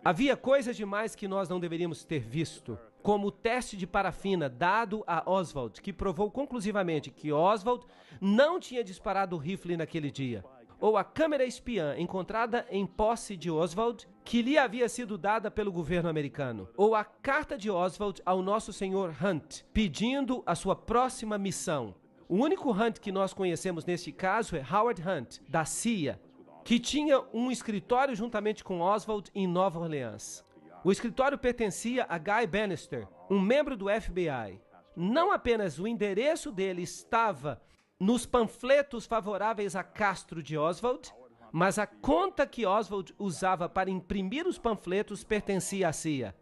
Havia coisas demais que nós não deveríamos ter visto, como o teste de parafina dado a Oswald, que provou conclusivamente que Oswald não tinha disparado o rifle naquele dia. Ou a câmera espiã encontrada em posse de Oswald, que lhe havia sido dada pelo governo americano. Ou a carta de Oswald ao nosso senhor Hunt, pedindo a sua próxima missão. O único Hunt que nós conhecemos neste caso é Howard Hunt, da CIA, que tinha um escritório juntamente com Oswald em Nova Orleans. O escritório pertencia a Guy Bannister, um membro do FBI. Não apenas o endereço dele estava nos panfletos favoráveis a Castro de Oswald, mas a conta que Oswald usava para imprimir os panfletos pertencia à CIA.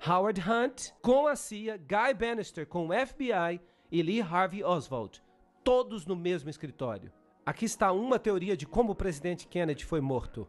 Howard Hunt com a CIA, Guy Bannister com o FBI e Lee Harvey Oswald, todos no mesmo escritório. Aqui está uma teoria de como o presidente Kennedy foi morto.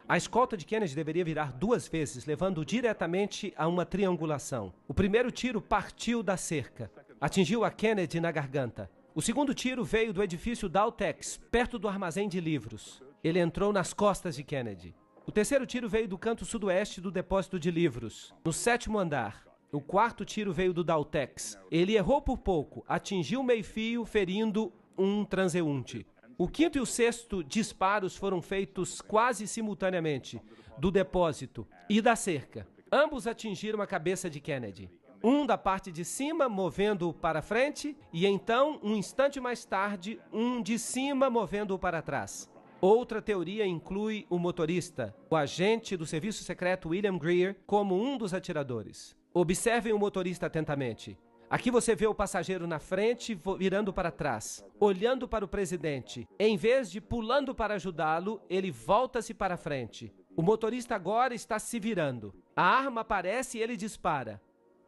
A escolta de Kennedy deveria virar 2 vezes, levando diretamente a uma triangulação. O primeiro tiro partiu da cerca, atingiu a Kennedy na garganta. O segundo tiro veio do edifício Daltex, perto do armazém de livros. Ele entrou nas costas de Kennedy. O terceiro tiro veio do canto sudoeste do depósito de livros, no 7º andar. O quarto tiro veio do Daltex. Ele errou por pouco, atingiu o meio-fio, ferindo um transeunte. O quinto e o sexto disparos foram feitos quase simultaneamente, do depósito e da cerca. Ambos atingiram a cabeça de Kennedy. Um da parte de cima, movendo-o para frente, e então, um instante mais tarde, um de cima, movendo-o para trás. Outra teoria inclui o motorista, o agente do serviço secreto William Greer, como um dos atiradores. Observem o motorista atentamente. Aqui você vê o passageiro na frente, virando para trás, olhando para o presidente. Em vez de pulando para ajudá-lo, ele volta-se para frente. O motorista agora está se virando. A arma aparece e ele dispara.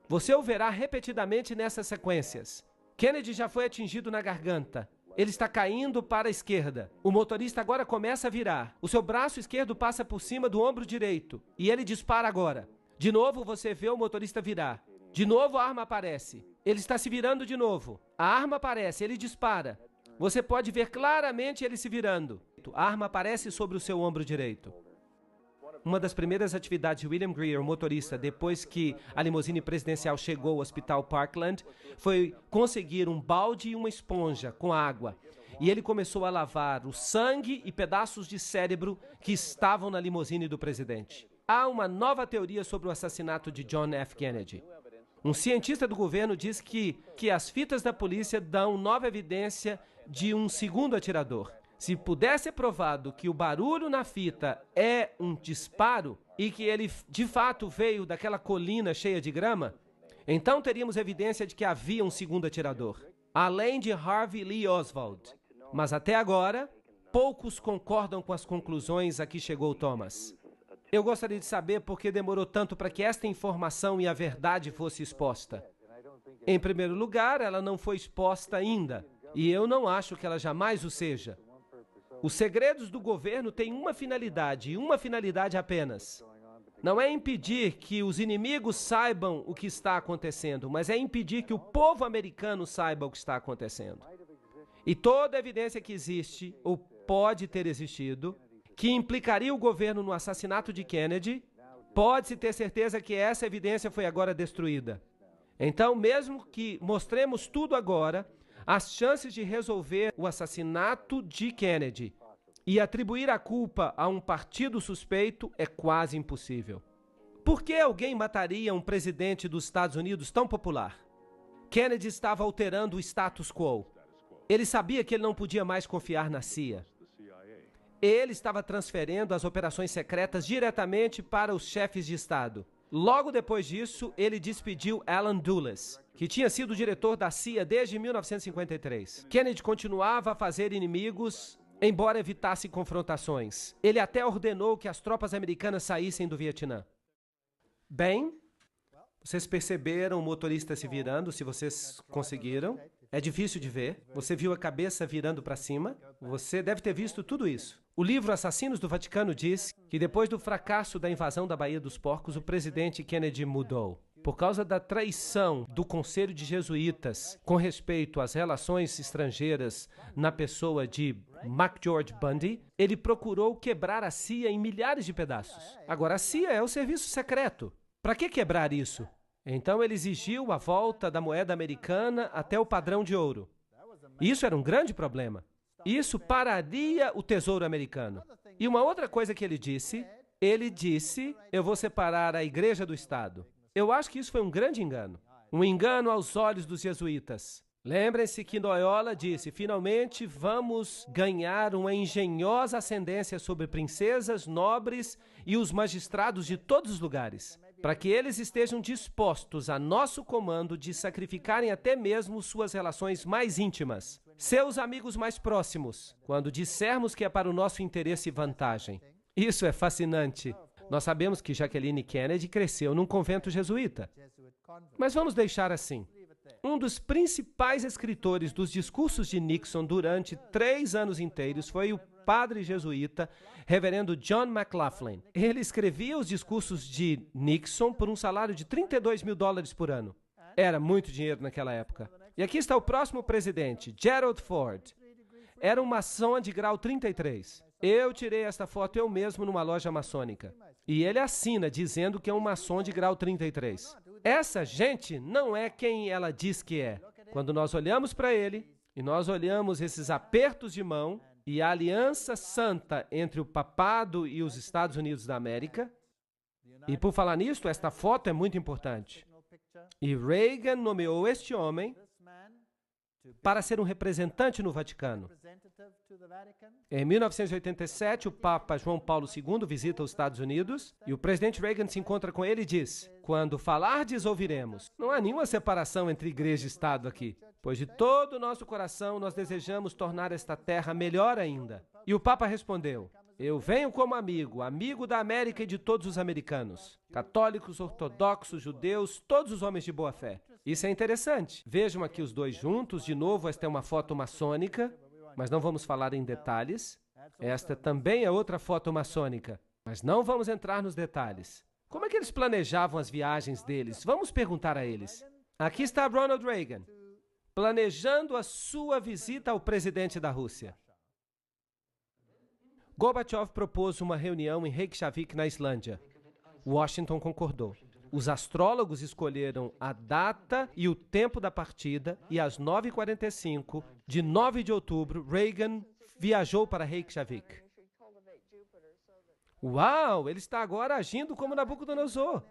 Você o verá repetidamente nessas sequências. Kennedy já foi atingido na garganta. Ele está caindo para a esquerda. O motorista agora começa a virar. O seu braço esquerdo passa por cima do ombro direito. E ele dispara agora. De novo você vê o motorista virar. De novo a arma aparece. Ele está se virando de novo. A arma aparece, ele dispara. Você pode ver claramente ele se virando. A arma aparece sobre o seu ombro direito. Uma das primeiras atividades de William Greer, o motorista, depois que a limusine presidencial chegou ao Hospital Parkland, foi conseguir um balde e uma esponja com água. E ele começou a lavar o sangue e pedaços de cérebro que estavam na limusine do presidente. Há uma nova teoria sobre o assassinato de John F. Kennedy. Um cientista do governo diz que as fitas da polícia dão nova evidência de um segundo atirador. Se puder ser provado que o barulho na fita é um disparo e que ele de fato veio daquela colina cheia de grama, então teríamos evidência de que havia um segundo atirador, além de Harvey Lee Oswald. Mas até agora, poucos concordam com as conclusões a que chegou Thomas. Eu gostaria de saber por que demorou tanto para que esta informação e a verdade fosse exposta. Em primeiro lugar, ela não foi exposta ainda, e eu não acho que ela jamais o seja. Os segredos do governo têm uma finalidade, e uma finalidade apenas. Não é impedir que os inimigos saibam o que está acontecendo, mas é impedir que o povo americano saiba o que está acontecendo. E toda evidência que existe, ou pode ter existido, que implicaria o governo no assassinato de Kennedy, pode-se ter certeza que essa evidência foi agora destruída. Então, mesmo que mostremos tudo agora, as chances de resolver o assassinato de Kennedy e atribuir a culpa a um partido suspeito é quase impossível. Por que alguém mataria um presidente dos Estados Unidos tão popular? Kennedy estava alterando o status quo. Ele sabia que ele não podia mais confiar na CIA. Ele estava transferindo as operações secretas diretamente para os chefes de Estado. Logo depois disso, ele despediu Alan Dulles, que tinha sido diretor da CIA desde 1953. Kennedy continuava a fazer inimigos, embora evitasse confrontações. Ele até ordenou que as tropas americanas saíssem do Vietnã. Bem, vocês perceberam o motorista se virando, se vocês conseguiram. É difícil de ver. Você viu a cabeça virando para cima. Você deve ter visto tudo isso. O livro Assassinos do Vaticano diz que depois do fracasso da invasão da Baía dos Porcos, o presidente Kennedy mudou. Por causa da traição do Conselho de Jesuítas com respeito às relações estrangeiras na pessoa de McGeorge Bundy, ele procurou quebrar a CIA em milhares de pedaços. Agora, a CIA é o serviço secreto. Para que quebrar isso? Então ele exigiu a volta da moeda americana até o padrão de ouro. Isso era um grande problema. Isso pararia o tesouro americano. E uma outra coisa que ele disse, eu vou separar a igreja do Estado. Eu acho que isso foi um grande engano. Um engano aos olhos dos jesuítas. Lembrem-se que Loyola disse, finalmente vamos ganhar uma engenhosa ascendência sobre princesas, nobres e os magistrados de todos os lugares, para que eles estejam dispostos a nosso comando de sacrificarem até mesmo suas relações mais íntimas, seus amigos mais próximos, quando dissermos que é para o nosso interesse e vantagem. Isso é fascinante. Nós sabemos que Jacqueline Kennedy cresceu num convento jesuíta. Mas vamos deixar assim. Um dos principais escritores dos discursos de Nixon durante 3 anos inteiros foi o padre jesuíta, reverendo John McLaughlin. Ele escrevia os discursos de Nixon por um salário de $32 mil por ano. Era muito dinheiro naquela época. E aqui está o próximo presidente, Gerald Ford. Era um maçom de grau 33. Eu tirei esta foto eu mesmo numa loja maçônica. E ele assina dizendo que é um maçom de grau 33. Essa gente não é quem ela diz que é. Quando nós olhamos para ele, e nós olhamos esses apertos de mão e a aliança santa entre o papado e os Estados Unidos da América, e por falar nisso, esta foto é muito importante. E Reagan nomeou este homem para ser um representante no Vaticano. Em 1987, o Papa João Paulo II visita os Estados Unidos e o presidente Reagan se encontra com ele e diz, quando falardes, ouviremos. Não há nenhuma separação entre igreja e Estado aqui, pois de todo o nosso coração nós desejamos tornar esta terra melhor ainda. E o Papa respondeu, Eu venho como amigo, amigo da América e de todos os americanos. Católicos, ortodoxos, judeus, todos os homens de boa fé. Isso é interessante. Vejam aqui os dois juntos. De novo, esta é uma foto maçônica, mas não vamos falar em detalhes. Esta também é outra foto maçônica, mas não vamos entrar nos detalhes. Como é que eles planejavam as viagens deles? Vamos perguntar a eles. Aqui está Ronald Reagan, planejando a sua visita ao presidente da Rússia. Gorbachev propôs uma reunião em Reykjavik, na Islândia. Washington concordou. Os astrólogos escolheram a data e o tempo da partida e às 9h45 de 9 de outubro, Reagan viajou para Reykjavik. Uau, ele está agora agindo como Nabucodonosor.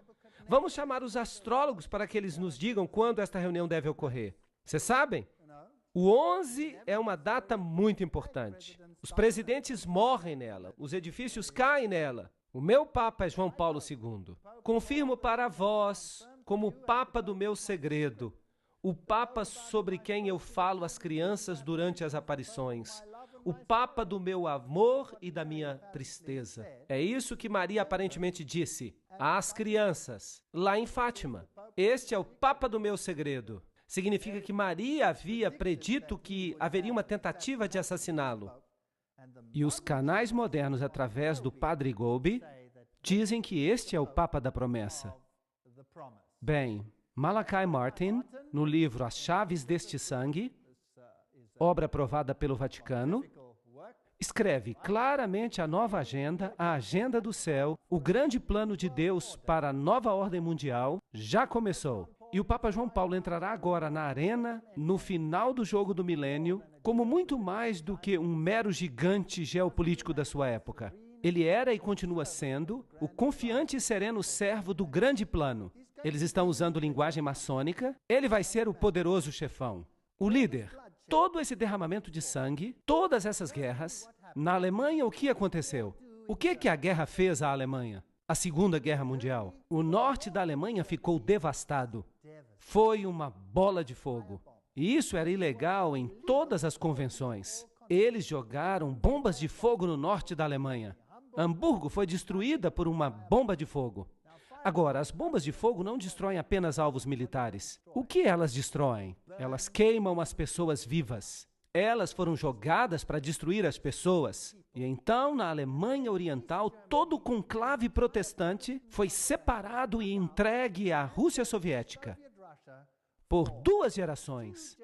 Vamos chamar os astrólogos para que eles nos digam quando esta reunião deve ocorrer. Vocês sabem? O 11 é uma data muito importante. Os presidentes morrem nela, os edifícios caem nela. O meu Papa é João Paulo II. Confirmo para vós, como o Papa do meu segredo, o Papa sobre quem eu falo às crianças durante as aparições, o Papa do meu amor e da minha tristeza. É isso que Maria aparentemente disse às crianças, lá em Fátima. Este é o Papa do meu segredo. Significa que Maria havia predito que haveria uma tentativa de assassiná-lo. E os canais modernos, através do Padre Golby, dizem que este é o Papa da promessa. Bem, Malachi Martin, no livro As Chaves deste Sangue, obra aprovada pelo Vaticano, escreve claramente a nova agenda, a agenda do céu, o grande plano de Deus para a nova ordem mundial já começou. E o Papa João Paulo entrará agora na arena, no final do jogo do milênio, como muito mais do que um mero gigante geopolítico da sua época. Ele era e continua sendo o confiante e sereno servo do grande plano. Eles estão usando linguagem maçônica. Ele vai ser o poderoso chefão, o líder. Todo esse derramamento de sangue, todas essas guerras, na Alemanha o que aconteceu? O que a guerra fez à Alemanha? A Segunda Guerra Mundial. O norte da Alemanha ficou devastado. Foi uma bola de fogo. E isso era ilegal em todas as convenções. Eles jogaram bombas de fogo no norte da Alemanha. Hamburgo foi destruída por uma bomba de fogo. Agora, as bombas de fogo não destroem apenas alvos militares. O que elas destroem? Elas queimam as pessoas vivas. Elas foram jogadas para destruir as pessoas. E então, na Alemanha Oriental, todo o conclave protestante foi separado e entregue à Rússia Soviética por 2 gerações.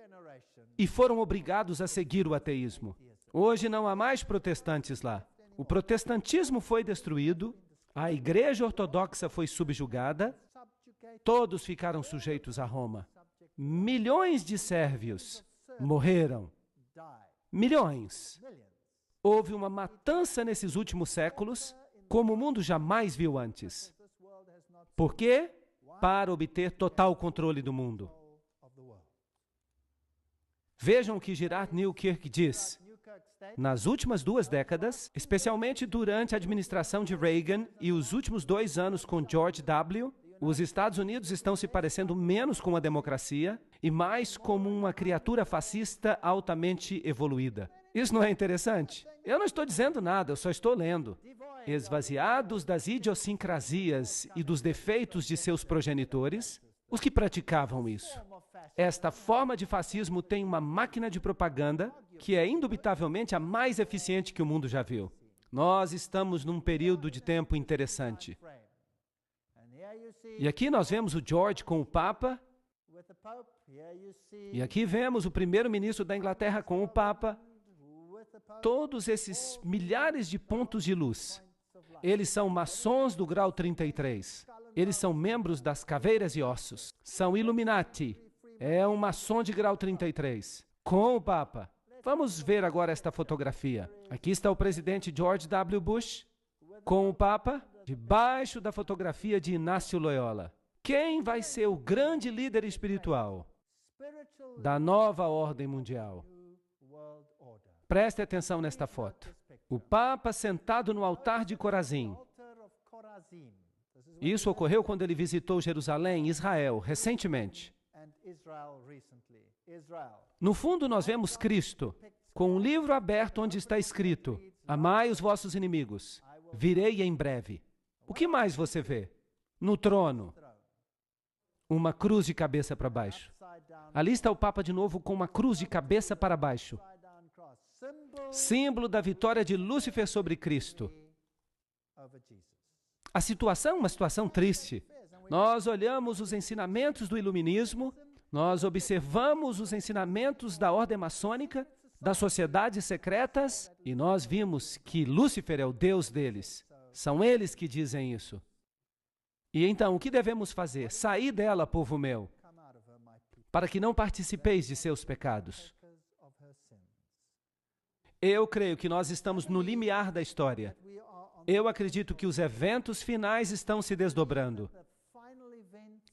E foram obrigados a seguir o ateísmo. Hoje não há mais protestantes lá. O protestantismo foi destruído, a Igreja Ortodoxa foi subjugada, todos ficaram sujeitos a Roma. Milhões de sérvios morreram. Milhões. Houve uma matança nesses últimos séculos, como o mundo jamais viu antes. Por quê? Para obter total controle do mundo. Vejam o que Gerard Newkirk diz. Nas últimas 2 décadas, especialmente durante a administração de Reagan e os últimos 2 anos com George W., os Estados Unidos estão se parecendo menos com uma democracia e mais como uma criatura fascista altamente evoluída. Isso não é interessante? Eu não estou dizendo nada, eu só estou lendo. Esvaziados das idiosincrasias e dos defeitos de seus progenitores, os que praticavam isso. Esta forma de fascismo tem uma máquina de propaganda que é indubitavelmente a mais eficiente que o mundo já viu. Nós estamos num período de tempo interessante. E aqui nós vemos o George com o Papa. E aqui vemos o primeiro-ministro da Inglaterra com o Papa. Todos esses milhares de pontos de luz. Eles são maçons do grau 33. Eles são membros das caveiras e ossos. São Illuminati. É um maçom de grau 33. Com o Papa. Vamos ver agora esta fotografia. Aqui está o presidente George W. Bush com o Papa, debaixo da fotografia de Inácio Loyola. Quem vai ser o grande líder espiritual da nova ordem mundial? Preste atenção nesta foto. O Papa sentado no altar de Corazim. Isso ocorreu quando ele visitou Jerusalém, Israel, recentemente. No fundo, nós vemos Cristo, com um livro aberto onde está escrito: Amai os vossos inimigos. Virei em breve. O que mais você vê? No trono, uma cruz de cabeça para baixo. Ali está o Papa de novo com uma cruz de cabeça para baixo. Símbolo da vitória de Lúcifer sobre Cristo. A situação é uma situação triste. Nós olhamos os ensinamentos do iluminismo, nós observamos os ensinamentos da ordem maçônica, das sociedades secretas, e nós vimos que Lúcifer é o Deus deles. São eles que dizem isso. E então, o que devemos fazer? Sair dela, povo meu, para que não participeis de seus pecados. Eu creio que nós estamos no limiar da história. Eu acredito que os eventos finais estão se desdobrando.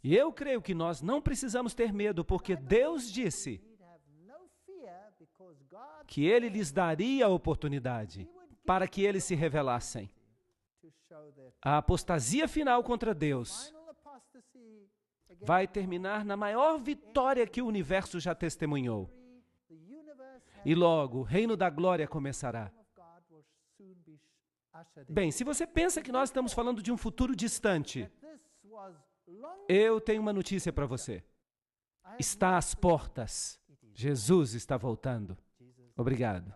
E eu creio que nós não precisamos ter medo, porque Deus disse que Ele lhes daria a oportunidade para que eles se revelassem. A apostasia final contra Deus vai terminar na maior vitória que o universo já testemunhou. E logo, o reino da glória começará. Bem, se você pensa que nós estamos falando de um futuro distante, eu tenho uma notícia para você. Está às portas. Jesus está voltando. Obrigado.